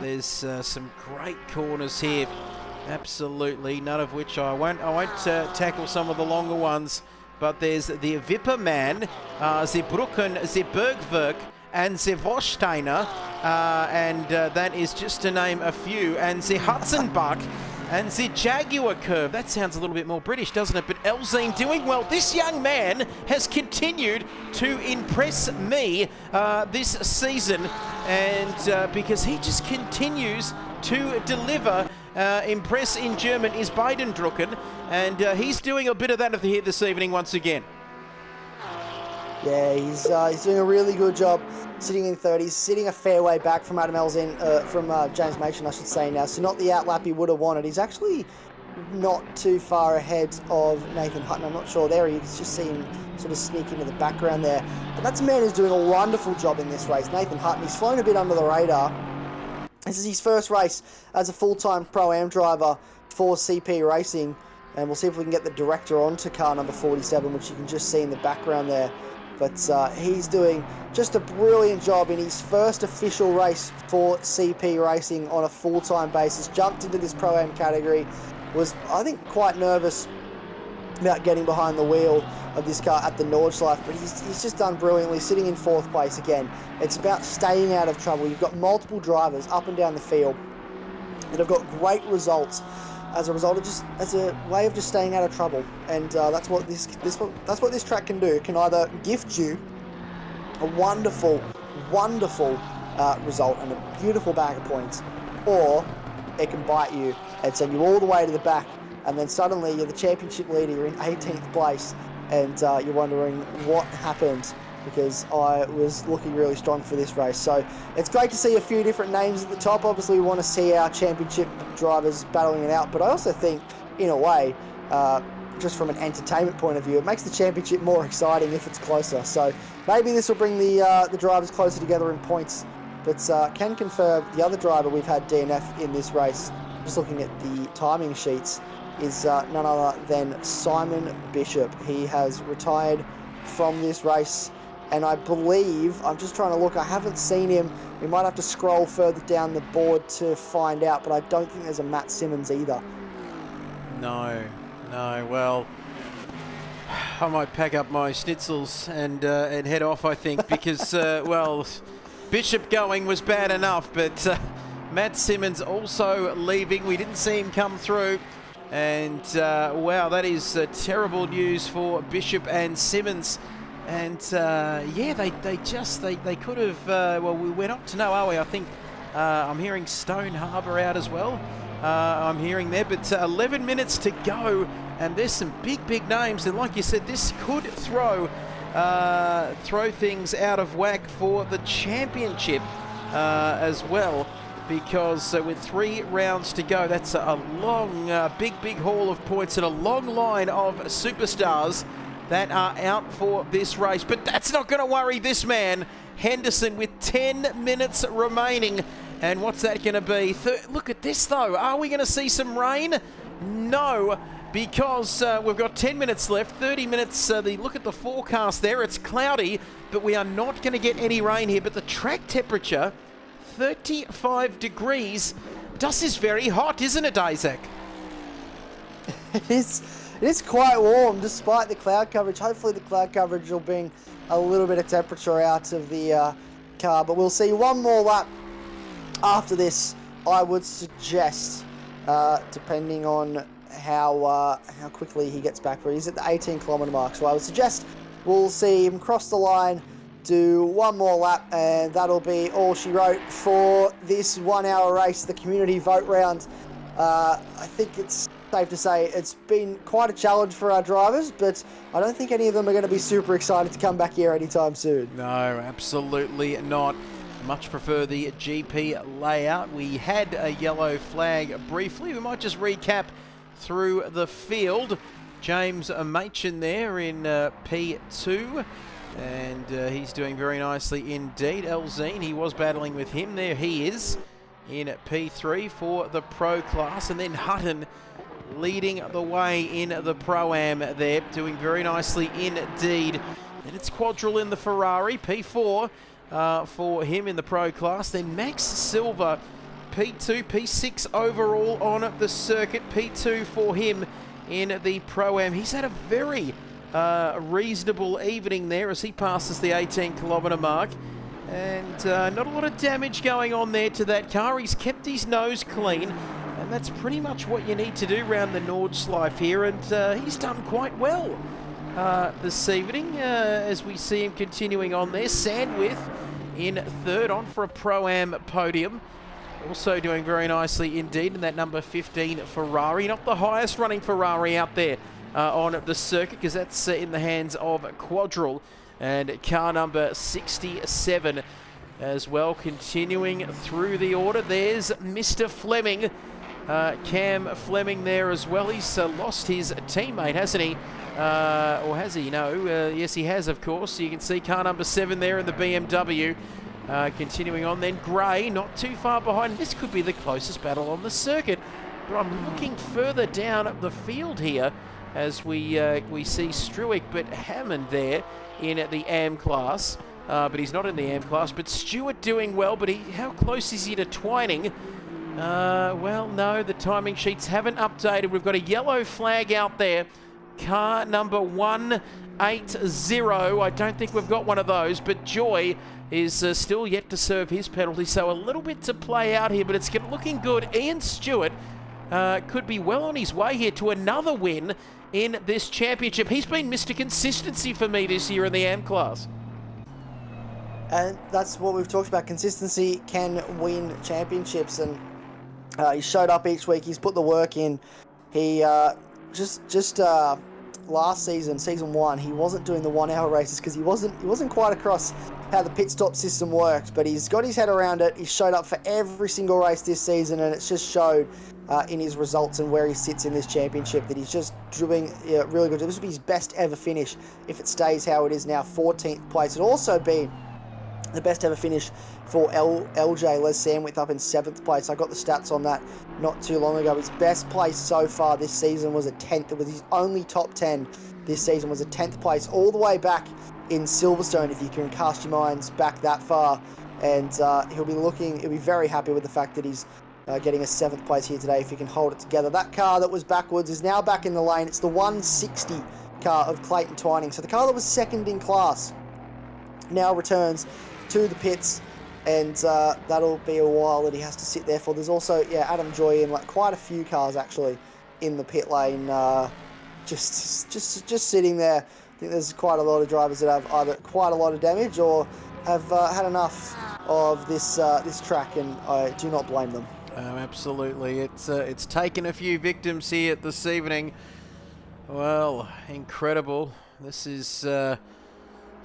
there's some great corners here, absolutely, none of which I won't tackle some of the longer ones, but there's the Wippermann, the Brücken, the Bergwerk, and the Vorsteiner, and that is just to name a few, and the Hudson-Bach, and the Jaguar curve. That sounds a little bit more British, doesn't it? But Elzine doing well. This young man has continued to impress me this season, and because he just continues to deliver. Impress in German is Beidendrucken, and he's doing a bit of that here this evening once again. Yeah, he's doing a really good job sitting in third. He's sitting a fair way back from Adam Elzine, from James Machen, I should say now. So not the outlap he would have wanted. He's actually not too far ahead of Nathan Hutton. I'm not sure there. You can just see him sort of sneak into the background there. But that's a man who's doing a wonderful job in this race. Nathan Hutton, he's flown a bit under the radar. This is his first race as a full-time Pro-Am driver for CP Racing. And we'll see if we can get the director onto car number 47, which you can just see in the background there. But he's doing just a brilliant job in his first official race for CP Racing on a full-time basis. Jumped into this Pro-Am category, was, I think, quite nervous about getting behind the wheel of this car at the Nordschleife, but he's just done brilliantly, sitting in fourth place again. It's about staying out of trouble. You've got multiple drivers up and down the field that have got great results as a result of just as a way of just staying out of trouble, and that's what this track can do. It can either gift you a wonderful result and a beautiful bag of points, or it can bite you and send you all the way to the back, and then suddenly you're the championship leader, you're in 18th place, and you're wondering what happened, because I was looking really strong for this race. So it's great to see a few different names at the top. Obviously, we want to see our championship drivers battling it out, but I also think, in a way, just from an entertainment point of view, it makes the championship more exciting if it's closer. So maybe this will bring the drivers closer together in points. But can confirm the other driver we've had DNF in this race, just looking at the timing sheets, is none other than Simon Bishop. He has retired from this race. And I believe, I'm just trying to look, I haven't seen him. We might have to scroll further down the board to find out, but I don't think there's a Matt Simmons either. No, well, I might pack up my schnitzels and head off, I think, because, well, Bishop going was bad enough, but Matt Simmons also leaving. We didn't see him come through. And, wow, that is terrible news for Bishop and Simmons. And yeah, they could have, well, we're not to know, are we? I think I'm hearing Stone Harbour out as well. I'm hearing there, but 11 minutes to go, and there's some big names, and like you said, this could throw things out of whack for the championship as well, because with 3 rounds to go, that's a long, big haul of points and a long line of superstars that are out for this race. But that's not going to worry this man, Henderson, with 10 minutes remaining. And what's that going to be? Look at this, though. Are we going to see some rain? No, because we've got 10 minutes left, 30 minutes. Look at the forecast there. It's cloudy, but we are not going to get any rain here. But the track temperature, 35 degrees. Das is very hot, isn't it, Isaac? It is quite warm despite the cloud coverage. Hopefully the cloud coverage will bring a little bit of temperature out of the car. But we'll see one more lap after this, I would suggest, depending on how quickly he gets back. But he's at the 18-kilometre mark, so I would suggest we'll see him cross the line, do one more lap, and that'll be all she wrote for this 1 hour race, the community vote round. I think it's safe to say it's been quite a challenge for our drivers, but I don't think any of them are going to be super excited to come back here anytime soon. No, absolutely not. Much prefer the GP layout. We had a yellow flag briefly. We might just recap through the field. James Machin there in P2. And he's doing very nicely indeed. Elzine, he was battling with him. There he is in P3 for the Pro class. And then Hutton leading the way in the Pro-Am there, doing very nicely indeed. And it's Quadrille in the Ferrari, P4 for him in the Pro class. Then Max Silva, P2, P6 overall on the circuit. P2 for him in the Pro-Am. He's had a very reasonable evening there as he passes the 18-kilometre mark. And not a lot of damage going on there to that car. He's kept his nose clean. And that's pretty much what you need to do around the Nordschleife here. And he's done quite well this evening as we see him continuing on there. Sandwith in third, on for a Pro-Am podium. Also doing very nicely indeed in that number 15 Ferrari. Not the highest running Ferrari out there on the circuit, because that's in the hands of Quadrille. And car number 67 as well, continuing through the order. There's Mr. Fleming. Cam Fleming there as well. He's lost his teammate, hasn't he? Or has he? No. Yes, he has, of course. You can see car number 7 there in the BMW. Continuing on then, Gray not too far behind. This could be the closest battle on the circuit. But I'm looking further down the field here as we see Struick, but Hammond there in the AM class. But he's not in the AM class. But Stewart doing well, but how close is he to Twining? Well, no, the timing sheets haven't updated. We've got a yellow flag out there. Car number 180. I don't think we've got one of those, but Joy is still yet to serve his penalty, so a little bit to play out here, but it's looking good. Ian Stewart could be well on his way here to another win in this championship. He's been Mr. Consistency for me this year in the AM class. And that's what we've talked about. Consistency can win championships, and he showed up each week. He's put the work in. He just last season, season 1, he wasn't doing the 1 hour races because he wasn't quite across how the pit stop system works, but he's got his head around it. He showed up for every single race this season, and it's just showed in his results and where he sits in this championship that he's just doing really good. This will be his best ever finish if it stays how it is now, 14th place. It'll also be the best ever finish for LJ Les Sandwith up in 7th place. I got the stats on that not too long ago. His best place so far this season was a 10th. It was his only top 10 this season, was a 10th place all the way back in Silverstone, if you can cast your minds back that far. And he'll be very happy with the fact that he's getting a 7th place here today if he can hold it together. That car that was backwards is now back in the lane. It's the 160 car of Clayton Twining. So the car that was second in class now returns to the pits, and that'll be a while that he has to sit there for. There's also, Adam Joy and quite a few cars actually in the pit lane, just sitting there. I think there's quite a lot of drivers that have either quite a lot of damage or have had enough of this track, and I do not blame them. Oh, absolutely. It's taken a few victims here this evening. Well, incredible. This is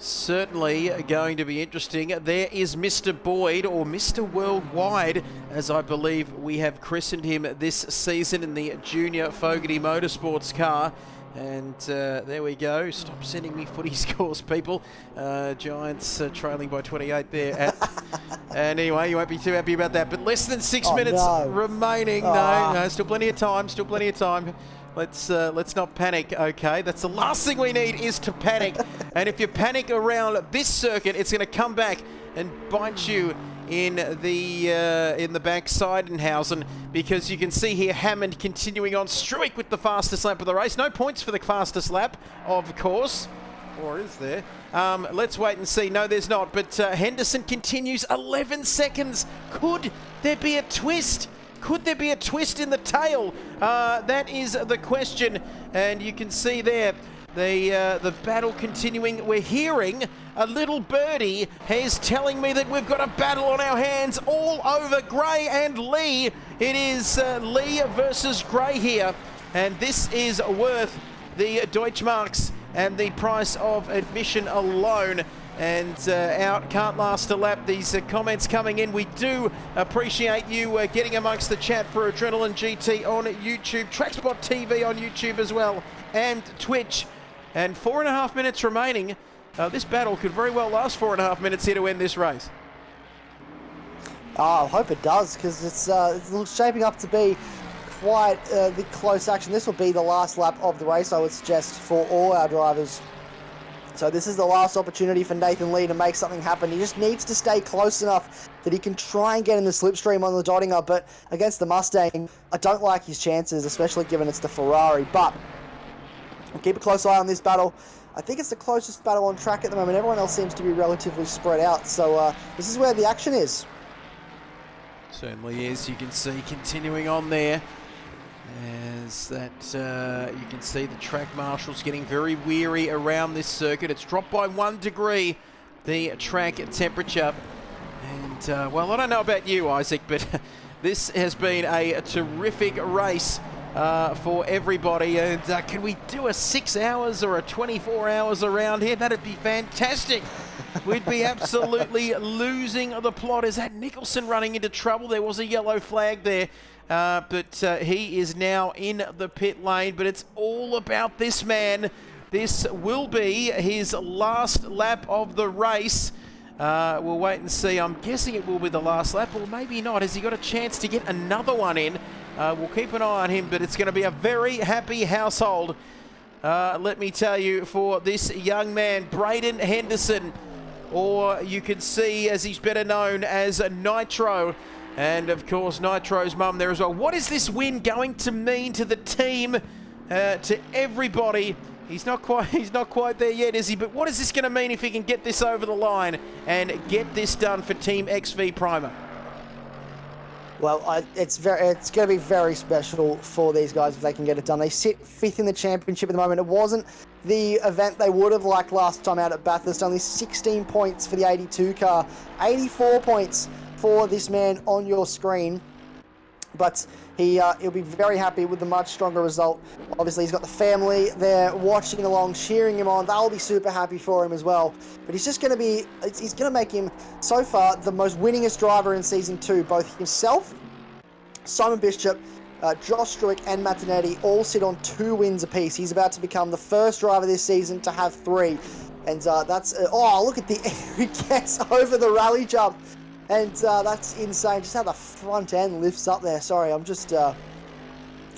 certainly going to be interesting. There is Mr. Boyd, or Mr. Worldwide, as I believe we have christened him this season in the Junior Fogarty Motorsports car. And there we go. Stop sending me footy scores, people. Giants trailing by 28 there. Anyway, you won't be too happy about that. But less than 6 minutes remaining. No, still plenty of time. Still plenty of time. Let's not panic, okay? That's the last thing we need, is to panic. And if you panic around this circuit, it's going to come back and bite you in the backside in Hausen, because you can see here Hammond continuing on. Struick with the fastest lap of the race. No points for the fastest lap, of course. Or is there? Let's wait and see. No, there's not. But Henderson continues 11 seconds. Could there be a twist? Could there be a twist in the tail? That is the question. And you can see there the battle continuing. We're hearing a little birdie is telling me that we've got a battle on our hands all over Gray and Lee. It is Lee versus Gray here. And this is worth the Deutschmarks and the price of admission alone. And out can't last a lap. These comments coming in. We do appreciate you getting amongst the chat for Adrenaline GT on YouTube, TrackSpotTV on YouTube as well, and Twitch. And 4.5 minutes remaining. This battle could very well last 4.5 minutes here to end this race. I hope it does, because it's shaping up to be quite the close action. This will be the last lap of the race, I would suggest, for all our drivers. So this is the last opportunity for Nathan Lee to make something happen. He just needs to stay close enough that he can try and get in the slipstream on the Dottinger, but against the Mustang, I don't like his chances, especially given it's the Ferrari. But we'll keep a close eye on this battle. I think it's the closest battle on track at the moment. Everyone else seems to be relatively spread out, so this is where the action is. Certainly is. You can see continuing on there. As that, you can see the track marshals getting very weary around this circuit. It's dropped by 1 degree, the track temperature. And, well, I don't know about you, Isaac, but this has been a terrific race for everybody. And can we do a 6 hours or a 24 hours around here? That'd be fantastic. We'd be absolutely losing the plot. Is that Nicholson running into trouble? There was a yellow flag there. But he is now in the pit lane, but it's all about this man. This will be his last lap of the race. We'll wait and see. I'm guessing it will be the last lap, or maybe not. Has he got a chance to get another one in? We'll keep an eye on him, but it's going to be a very happy household. Let me tell you, for this young man, Braden Henderson, or you can see as he's better known as Nitro. And of course, Nitro's mum there as well. What is this win going to mean to the team, to everybody? He's not quite there yet, is he? But what is this going to mean if he can get this over the line and get this done for Team XV Primer? Well, it's going to be very special for these guys if they can get it done. They sit 5th in the championship at the moment. It wasn't the event they would have liked last time out at Bathurst. Only 16 points for the 82 car, 84 points for this man on your screen, but he'll be very happy with the much stronger result. Obviously, he's got the family there watching along, cheering him on. They'll be super happy for him as well. But he's just going to be, he's going to make him, so far, the most winningest driver in Season 2. Both himself, Simon Bishop, Josh Struick and Martinetti all sit on 2 wins apiece. He's about to become the first driver this season to have 3. And that's, oh, look at the air he gets over the rally jump. And that's insane, just how the front end lifts up there. Sorry, I'm just now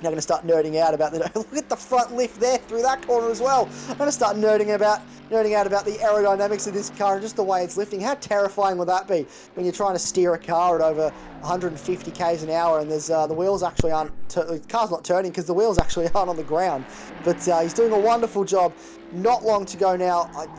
going to start nerding out about the... Look at the front lift there through that corner as well. I'm going to start nerding out about the aerodynamics of this car and just the way it's lifting. How terrifying would that be when you're trying to steer a car at over 150 k's an hour and there's the wheels actually aren't... the car's not turning because the wheels actually aren't on the ground. But he's doing a wonderful job. Not long to go now. I'd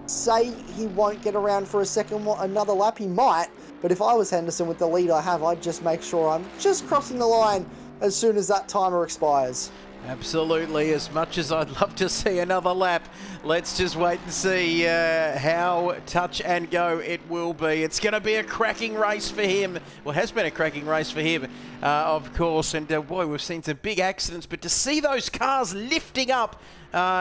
say he won't get around for another lap. He might. But if I was Henderson with the lead I have, I'd just make sure I'm just crossing the line as soon as that timer expires. Absolutely. As much as I'd love to see another lap, let's just wait and see how touch and go it will be. It's going to be a cracking race for him. Well, it has been a cracking race for him, of course. And boy, we've seen some big accidents. But to see those cars lifting up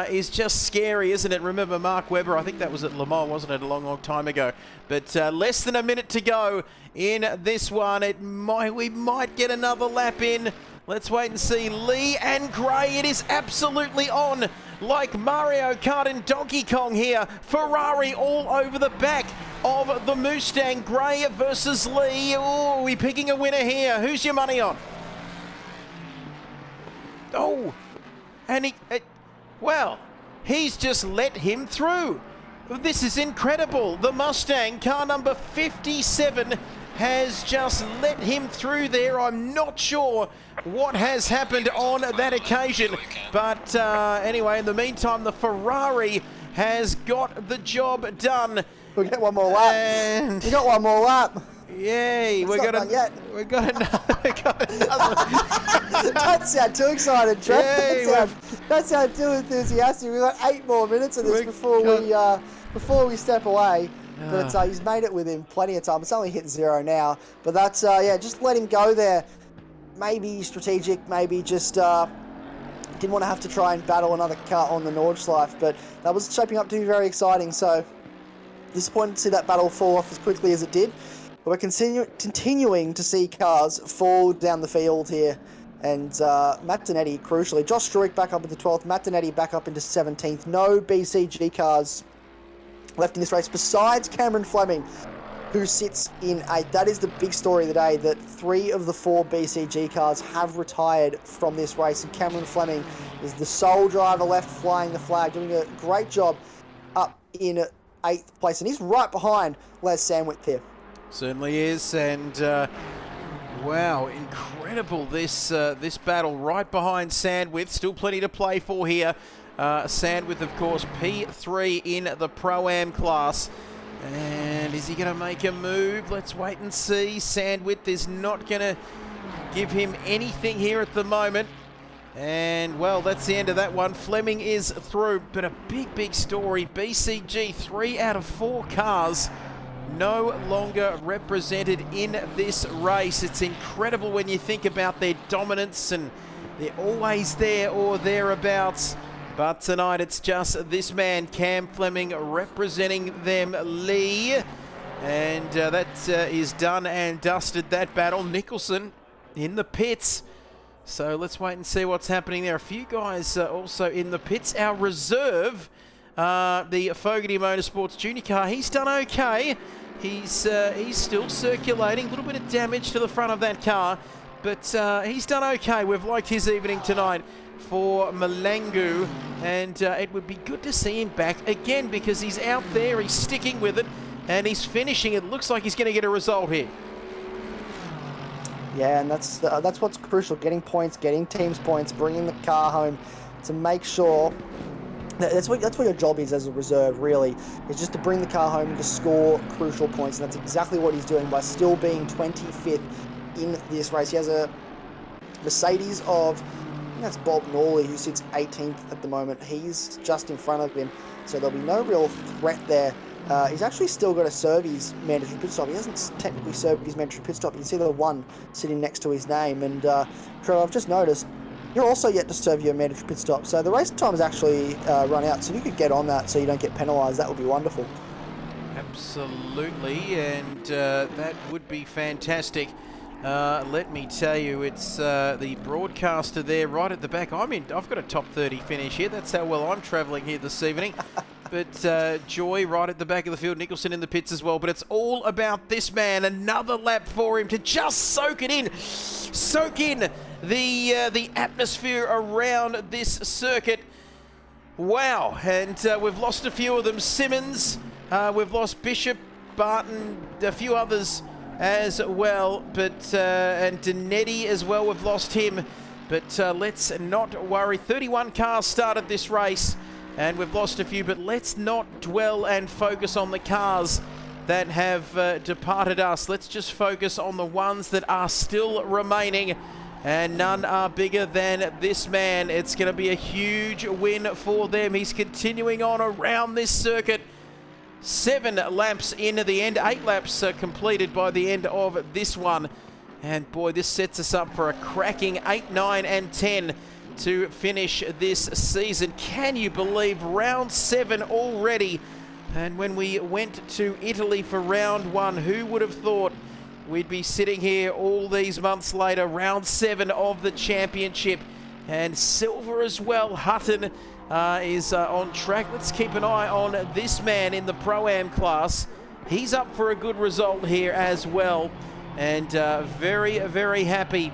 is just scary, isn't it? Remember Mark Webber, I think that was at Le Mans, wasn't it, a long, long time ago. But less than a minute to go in this one. We might get another lap in. Let's wait and see. Lee and Gray, it is absolutely on. Like Mario Kart and Donkey Kong here. Ferrari all over the back of the Mustang. Gray versus Lee. Oh, are we picking a winner here? Who's your money on? Oh, and well, he's just let him through. This is incredible. The Mustang, car number 57, has just let him through there. I'm not sure what has happened on that occasion. But anyway, in the meantime, the Ferrari has got the job done. We'll get one more lap. And We got one more lap. yay, we got another. Don't sound too excited, Trev. Yay, Don't sound too enthusiastic. We've got 8 more minutes of this before we step away. But he's made it within plenty of time. It's only hit 0 now. But that's, just let him go there. Maybe strategic, maybe just didn't want to have to try and battle another car on the Nordschleife. But that was shaping up to be very exciting. So disappointed to see that battle fall off as quickly as it did. But we're continuing to see cars fall down the field here. And Matt Donetti, crucially. Josh Struick back up into 12th. Matt Donetti back up into 17th. No BCG cars left in this race besides Cameron Fleming, who sits in 8th. That is the big story of the day, that 3 of the 4 BCG cars have retired from this race. And Cameron Fleming is the sole driver left flying the flag, doing a great job up in 8th place. And he's right behind Les Sandwith here. Certainly is, and wow, incredible this battle right behind Sandwith. Still plenty to play for here. Sandwith, of course, P3 in the Pro-Am class. And is he going to make a move? Let's wait and see. Sandwith is not going to give him anything here at the moment. And, well, that's the end of that one. Fleming is through, but a big story. BCG, 3 out of 4 cars no longer represented in this race. It's incredible when you think about their dominance, and they're always there or thereabouts. But tonight it's just this man, Cam Fleming, representing them, Lee. And that is done and dusted, that battle. Nicholson in the pits. So let's wait and see what's happening there. A few guys also in the pits. Our reserve, the Fogarty Motorsports Junior car, he's done okay. He's still circulating. A little bit of damage to the front of that car, but he's done okay. We've liked his evening tonight for Malangu, and it would be good to see him back again, because he's out there, he's sticking with it, and he's finishing. It looks like he's going to get a result here. Yeah, and that's what's crucial, getting points, getting teams points, bringing the car home to make sure. That's what your job is as a reserve, really, is just to bring the car home and to score crucial points, and that's exactly what he's doing by still being 25th in this race. He has a Mercedes of, I think that's Bob Norley, who sits 18th at the moment. He's just in front of him, so there'll be no real threat there. He's actually still got to serve his mandatory pit stop. He hasn't technically served his mandatory pit stop. You can see the 1 sitting next to his name, and Trevor, I've just noticed, you're also yet to serve your mandatory pit stop. So the race time has actually run out. So if you could get on that so you don't get penalised, that would be wonderful. Absolutely, and that would be fantastic. Let me tell you, it's the broadcaster there right at the back. I've got a top 30 finish here. That's how well I'm travelling here this evening. But Joy right at the back of the field, Nicholson in the pits as well. But it's all about this man. Another lap for him to just soak it in. Soak in the atmosphere around this circuit. Wow, and we've lost a few of them. Simmons, we've lost Bishop, Barton, a few others as well, but and Donetti as well, we've lost him. But let's not worry. 31 cars started this race, and we've lost a few, but let's not dwell and focus on the cars that have departed us. Let's just focus on the ones that are still remaining, and none are bigger than this man. It's going to be a huge win for them. He's continuing on around this circuit. 7 laps into the end, 8 laps completed by the end of this one. And boy, this sets us up for a cracking 8, 9 and 10 to finish this season. Can you believe round 7 already? And when we went to Italy for round 1, who would have thought we'd be sitting here all these months later, round 7 of the championship, and silver as well. Hutton is on track. Let's keep an eye on this man in the Pro-Am class. He's up for a good result here as well, and very, very happy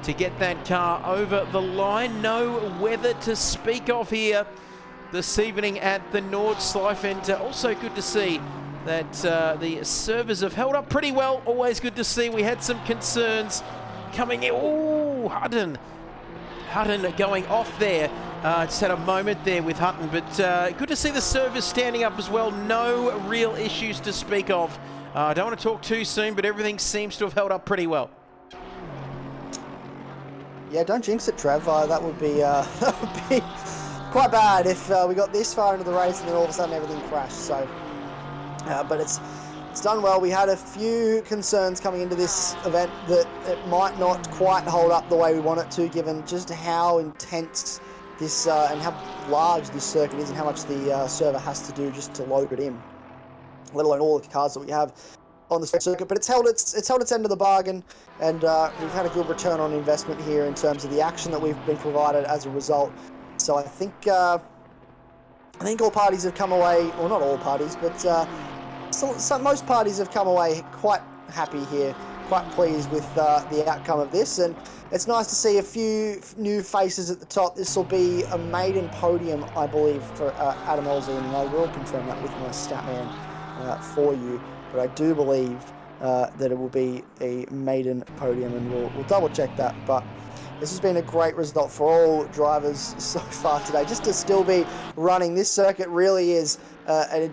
to get that car over the line. No weather to speak of here this evening at the Nordschleife, and also good to see that the servers have held up pretty well. Always good to see. We had some concerns coming in. Oh, Hutton going off there, Just had a moment there with Hutton, but good to see the servers standing up as well. No real issues to speak of. I don't want to talk too soon, but everything seems to have held up pretty well. Yeah, don't jinx it, Trev. That would be quite bad if we got this far into the race and then all of a sudden everything crashed. So, but it's done well. We had a few concerns coming into this event that it might not quite hold up the way we want it to, given just how intense this and how large this circuit is and how much the server has to do just to load it in, let alone all the cars that we have on the circuit. But it's held its end of the bargain, and we've had a good return on investment here in terms of the action that we've been provided as a result. So I think all parties have come away, well, not all parties, but most parties have come away quite happy here, quite pleased with the outcome of this. And it's nice to see a few new faces at the top. This will be a maiden podium, I believe, for Adam Elsie, and I will confirm that with my stat man for you. But I do believe that it will be a maiden podium, and we'll double check that. But this has been a great result for all drivers so far today. Just to still be running this circuit really is a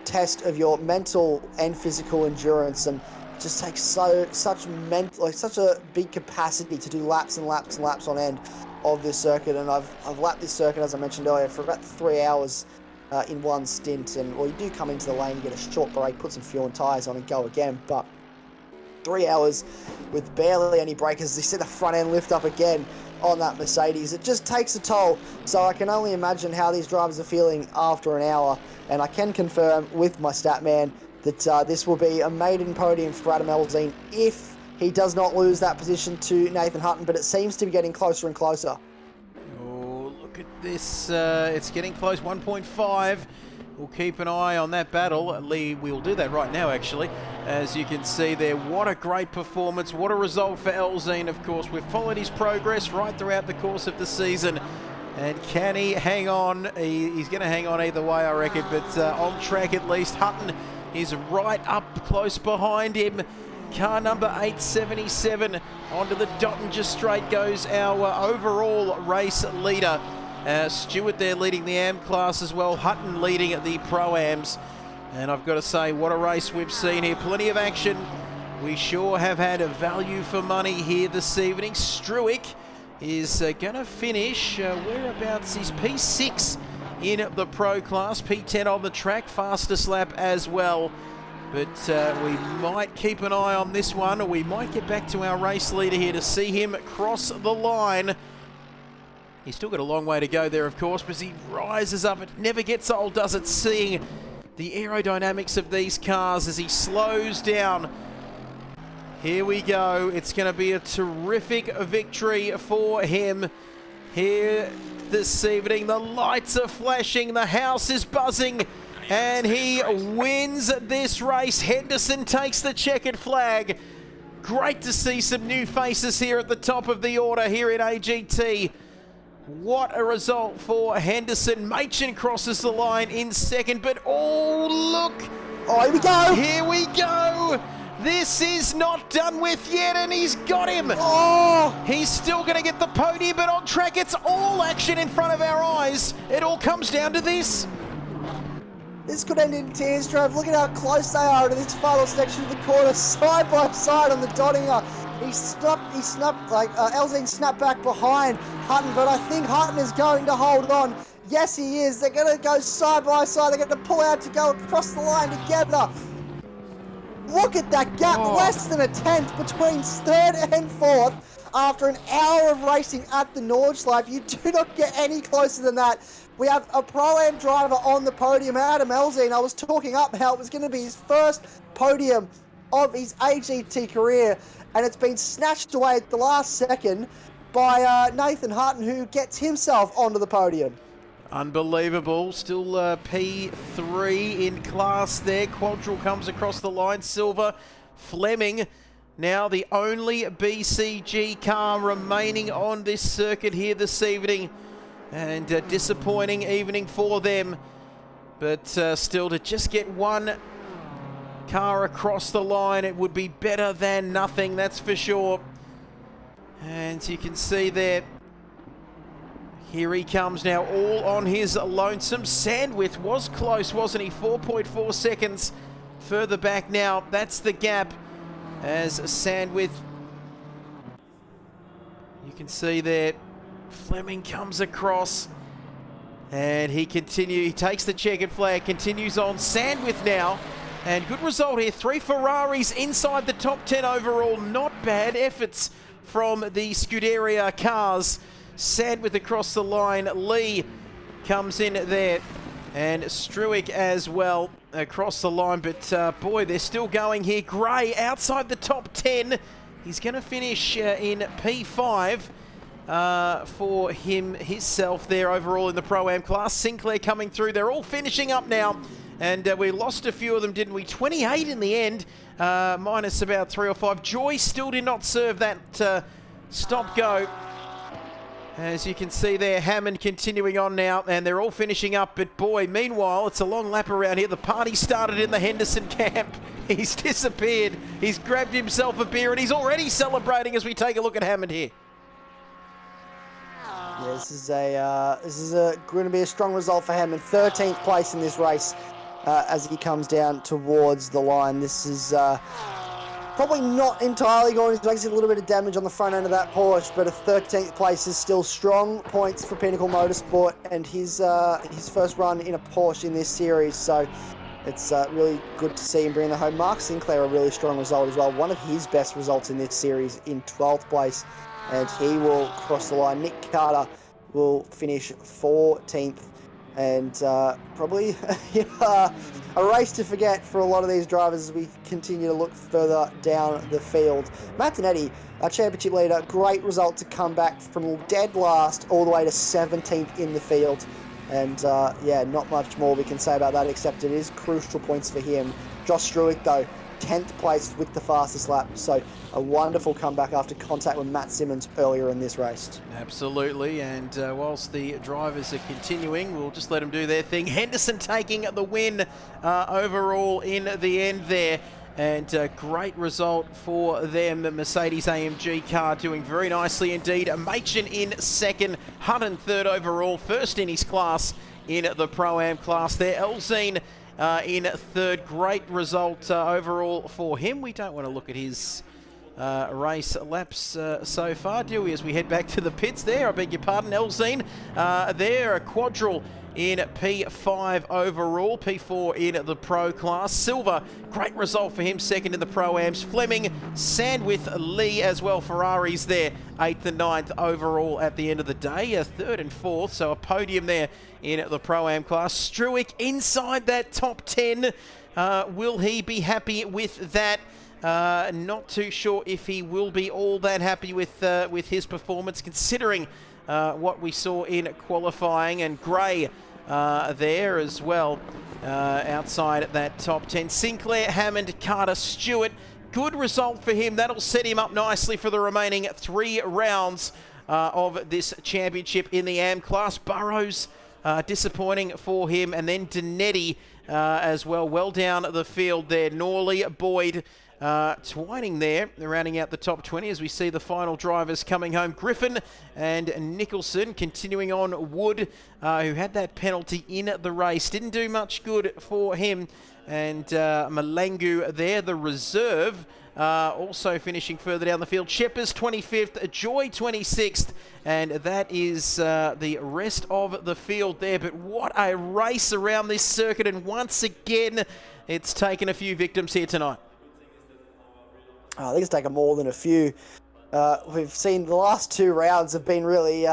test of your mental and physical endurance, and just takes such a big capacity to do laps and laps and laps on end of this circuit. And I've lapped this circuit, as I mentioned earlier, for about 3 hours in one stint. And well, you do come into the lane, get a short break, put some fuel and tyres on and go again, but 3 hours with barely any break as they see the front end lift up again on that Mercedes. It just takes a toll. So I can only imagine how these drivers are feeling after an hour. And I can confirm with my stat man that this will be a maiden podium for Adam Elsie if he does not lose that position to Nathan Hutton, but it seems to be getting closer and closer. Oh, look at this. It's getting close, 1.5. We'll keep an eye on that battle. Lee, we'll do that right now, actually. As you can see there, what a great performance. What a result for Elsie. Of course, we've followed his progress right throughout the course of the season. And can he hang on? He's going to hang on either way, I reckon. But on track at least, Hutton is right up close behind him. Car number 877 onto the Dottinger straight goes our overall race leader. Stewart there leading the AM class as well. Hutton leading at the Pro-Ams. And I've got to say, what a race we've seen here. Plenty of action. We sure have had a value for money here this evening. Struick is going to finish, whereabouts is P6 in the Pro class. P10 on the track, fastest lap as well. But we might keep an eye on this one, or we might get back to our race leader here to see him cross the line. He's still got a long way to go there, of course, but as he rises up, it never gets old, does it? Seeing the aerodynamics of these cars as he slows down. Here we go. It's going to be a terrific victory for him here this evening. The lights are flashing, the house is buzzing, and he wins this race. Henderson takes the checkered flag. Great to see some new faces here at the top of the order here in AGT. What a result for Henderson. Machen crosses the line in second, but oh, look. Oh, here we go. Here we go. This is not done with yet, and he's got him. Oh! He's still going to get the podium, but on track, it's all action in front of our eyes. It all comes down to this. This could end in tears, Trev. Look at how close they are to this final section of the corner, side by side on the Dottinger. He snapped, Elsie snapped back behind Hutton, but I think Hutton is going to hold on. Yes, he is. They're going to go side by side. They're going to pull out to go across the line together. Look at that gap, less than a tenth between third and fourth after an hour of racing at the Nordschleife. You do not get any closer than that. We have a Pro-Am driver on the podium, Adam Elsie, and I was talking up how it was going to be his first podium of his AGT career, and it's been snatched away at the last second by Nathan Hutton, who gets himself onto the podium. Unbelievable. Still P3 in class there. Quadril comes across the line. Silver. Fleming, now the only BCG car remaining on this circuit here this evening. And a disappointing evening for them. But still, to just get one car across the line, it would be better than nothing, that's for sure. And you can see there, Here he comes now, all on his lonesome. Sandwith was close, wasn't he? 4.4 seconds further back now. That's the gap as Sandwith, you can see there, Fleming comes across and he takes the checkered flag, continues on. Sandwith now, and good result here. 3 Ferraris inside the top 10 overall. Not bad efforts from the Scuderia cars. Sandwith across the line. Lee comes in there, and Struick as well across the line. But boy, they're still going here. Gray outside the top 10. He's going to finish in P5 for himself there overall in the Pro-Am class. Sinclair coming through. They're all finishing up now. And we lost a few of them, didn't we? 28 in the end, minus about 3 or 5. Joy still did not serve that stop-go. As you can see there, Hammond continuing on now, and they're all finishing up. But boy, meanwhile, it's a long lap around here. The party started in the Henderson camp. He's disappeared. He's grabbed himself a beer, and he's already celebrating as we take a look at Hammond here. Yeah, this is going to be a strong result for Hammond. 13th place in this race as he comes down towards the line. This is probably not entirely going to make a little bit of damage on the front end of that Porsche, but a 13th place is still strong points for Pinnacle Motorsport and his first run in a Porsche in this series. So it's really good to see him bring the home. Mark Sinclair, a really strong result as well. One of his best results in this series in 12th place, and he will cross the line. Nick Carter will finish 14th, and probably a race to forget for a lot of these drivers as we continue to look further down the field. Matt Donetti, our championship leader, great result to come back from dead last all the way to 17th in the field. And yeah, not much more we can say about that, except it is crucial points for him. Josh Struick, though, 10th place with the fastest lap. So a wonderful comeback after contact with Matt Simmons earlier in this race. Absolutely, and whilst the drivers are continuing, we'll just let them do their thing. Henderson taking the win overall in the end there. And great result for them. The Mercedes AMG car doing very nicely indeed. Machin in second, Hutton third overall, first in his class in the Pro-Am class there. Elzine in third. Great result overall for him. We don't want to look at his race laps so far, do we, as we head back to the pits there? I beg your pardon. Elzine there, a quadral in P5 overall, P4 in the Pro class. Silver, great result for him, second in the Pro-Ams. Fleming, Sandwith, Lee as well, Ferraris there, 8th and 9th overall at the end of the day. 3rd and 4th, so a podium there in the Pro-Am class. Struick inside that top 10. Will he be happy with that? Not too sure if he will be all that happy with his performance, considering what we saw in qualifying. And Gray there as well, outside that top 10. Sinclair, Hammond, Carter, Stewart. Good result for him. That'll set him up nicely for the remaining 3 rounds of this championship in the AM class. Burrows, disappointing for him. And then Donetti as well. Well down the field there. Norley, Boyd, Twining there, rounding out the top 20 as we see the final drivers coming home. Griffin and Nicholson continuing on. Wood, who had that penalty in the race, didn't do much good for him. And Malangu there, the reserve, also finishing further down the field. Sheppers 25th, Joy 26th, and that is the rest of the field there. But what a race around this circuit, and once again, it's taken a few victims here tonight. I think it's taken more than a few. We've seen the last 2 rounds have been really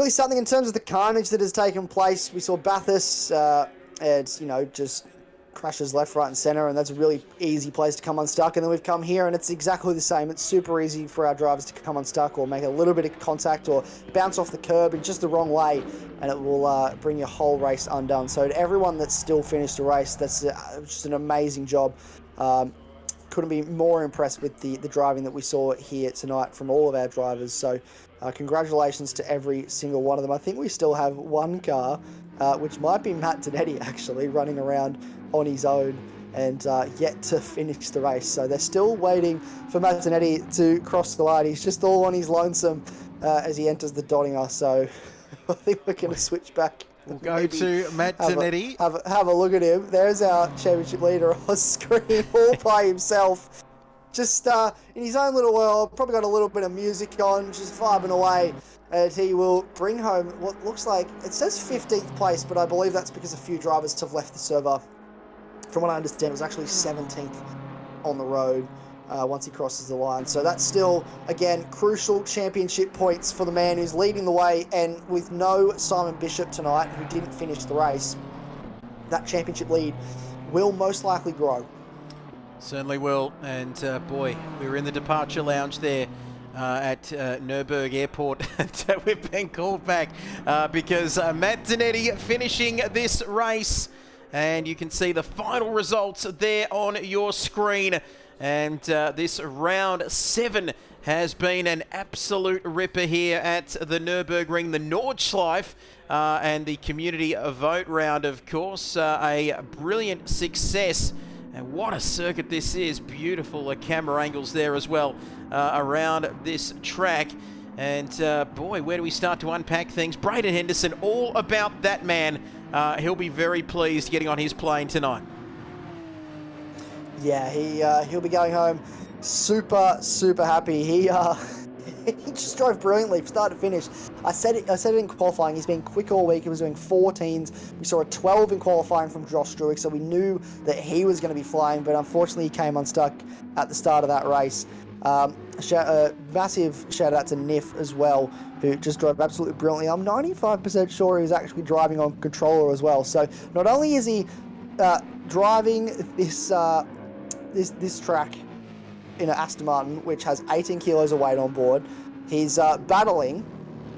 something in terms of the carnage that has taken place. We saw Bathurst, and just crashes left, right, and centre, and that's a really easy place to come unstuck. And then we've come here, and it's exactly the same. It's super easy for our drivers to come unstuck or make a little bit of contact or bounce off the curb in just the wrong way, and it will bring your whole race undone. So to everyone that's still finished the race, that's just an amazing job. Couldn't be more impressed with the driving that we saw here tonight from all of our drivers. So congratulations to every single one of them. I think we still have one car, which might be Matt Donetti actually, running around on his own and yet to finish the race. So they're still waiting for Matt Donetti to cross the line. He's just all on his lonesome as he enters the Donninger. So I think we're going to switch back. We'll go to Matt Zanetti. Have a look at him. There's our championship leader on screen, all by himself. Just in his own little world, probably got a little bit of music on, just vibing away. And he will bring home what looks like, it says 15th place, but I believe that's because a few drivers have left the server. From what I understand, it was actually 17th on the road once he crosses the line. So that's still, again, crucial championship points for the man who's leading the way. And with no Simon Bishop tonight, who didn't finish the race, that championship lead will most likely grow. Certainly will. And boy, we were in the departure lounge there at Nürburgring Airport. And we've been called back because Matt Zanetti finishing this race. And you can see the final results there on your screen. And this round 7 has been an absolute ripper here at the Nürburgring, the Nordschleife, and the community vote round, of course. A brilliant success. And what a circuit this is. Beautiful camera angles there as well around this track. And boy, where do we start to unpack things? Braden Henderson, all about that man. He'll be very pleased getting on his plane tonight. Yeah, he'll be going home super happy. He just drove brilliantly from start to finish. I said it in qualifying. He's been quick all week. He was doing 14s. We saw a 12 in qualifying from Josh Struick, so we knew that he was going to be flying, but unfortunately he came unstuck at the start of that race. Massive shout out to Niff as well, who just drove absolutely brilliantly. I'm 95% sure he was actually driving on controller as well. So not only is he driving this track in an Aston Martin, which has 18 kilos of weight on board, he's battling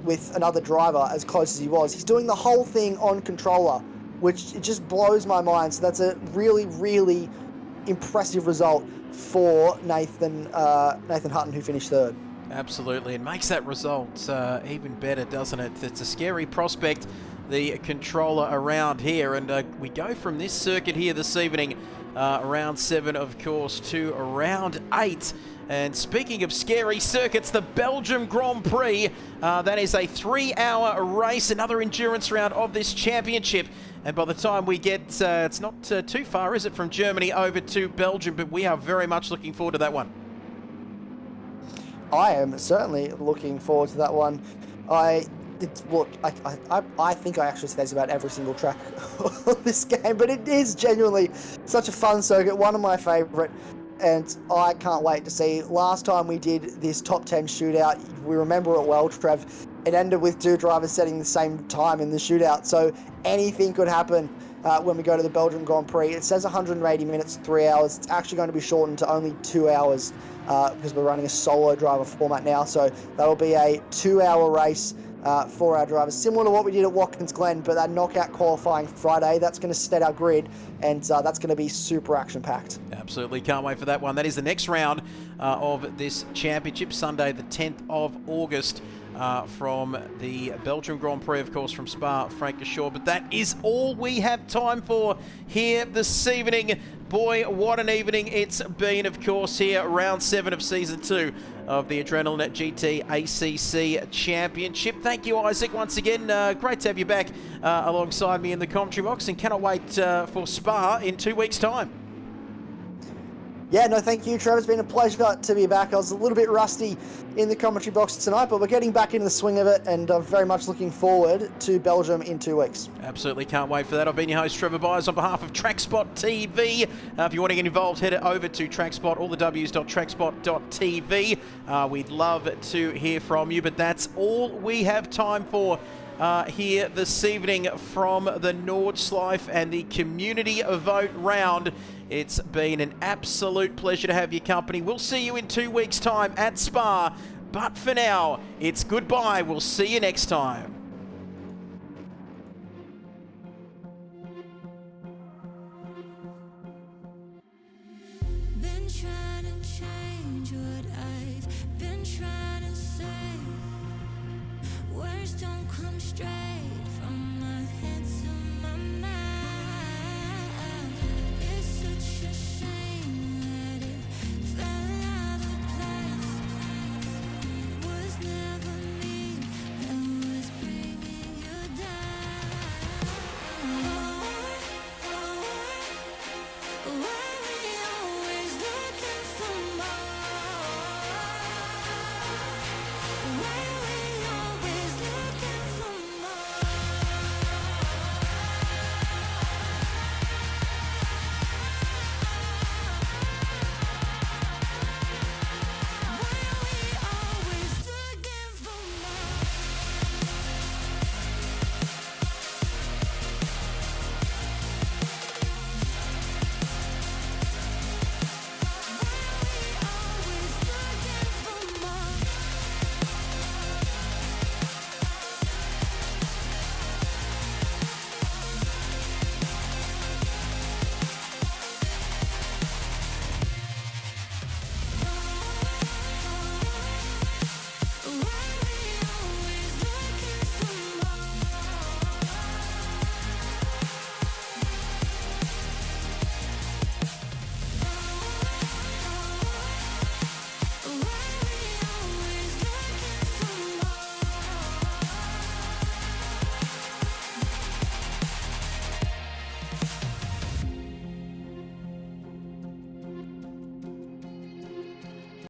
with another driver as close as he was. He's doing the whole thing on controller, which it just blows my mind. So that's a really impressive result for Nathan Hutton, who finished third. Absolutely, and makes that result even better, doesn't it? It's a scary prospect, the controller around here, and we go from this circuit here this evening, round 7, of course, to round 8. And speaking of scary circuits, the Belgium Grand Prix, that is a 3-hour race, another endurance round of this championship. And by the time we get, it's not too far, is it, from Germany over to Belgium, but we are very much looking forward to that one. I am certainly looking forward to that one. I think I actually say this about every single track of this game, but it is genuinely such a fun circuit, one of my favourite, and I can't wait to see. Last time we did this top 10 shootout, we remember it well, Trev. It ended with 2 drivers setting the same time in the shootout, so anything could happen when we go to the Belgium Grand Prix. It says 180 minutes, 3 hours. It's actually going to be shortened to only 2 hours because we're running a solo driver format now, so that'll be a 2-hour race for our drivers, similar to what we did at Watkins Glen, but that knockout qualifying Friday, that's going to set our grid, and that's going to be super action-packed. Absolutely, can't wait for that one. That is the next round of this championship, Sunday the 10th of August. From the Belgium Grand Prix, of course, from Spa-Francorchamps. But that is all we have time for here this evening. Boy, what an evening it's been, of course, here, round 7 of Season 2 of the Adrenaline GT ACC Championship. Thank you, Isaac, once again. Great to have you back alongside me in the commentary box, and cannot wait for Spa in 2 weeks' time. Yeah, no, thank you, Trevor. It's been a pleasure to be back. I was a little bit rusty in the commentary box tonight, but we're getting back into the swing of it, and I'm very much looking forward to Belgium in 2 weeks. Absolutely can't wait for that. I've been your host, Trevor Byers, on behalf of TrackSpotTV. If you want to get involved, head over to TrackSpot, all the W's.TrackSpot.tv. We'd love to hear from you, but that's all we have time for here this evening from the Nordschleife and the community vote round. It's been an absolute pleasure to have your company. We'll see you in 2 weeks' time at Spa. But for now, it's goodbye. We'll see you next time. Been trying to change what I've been trying to say. Words don't come straight.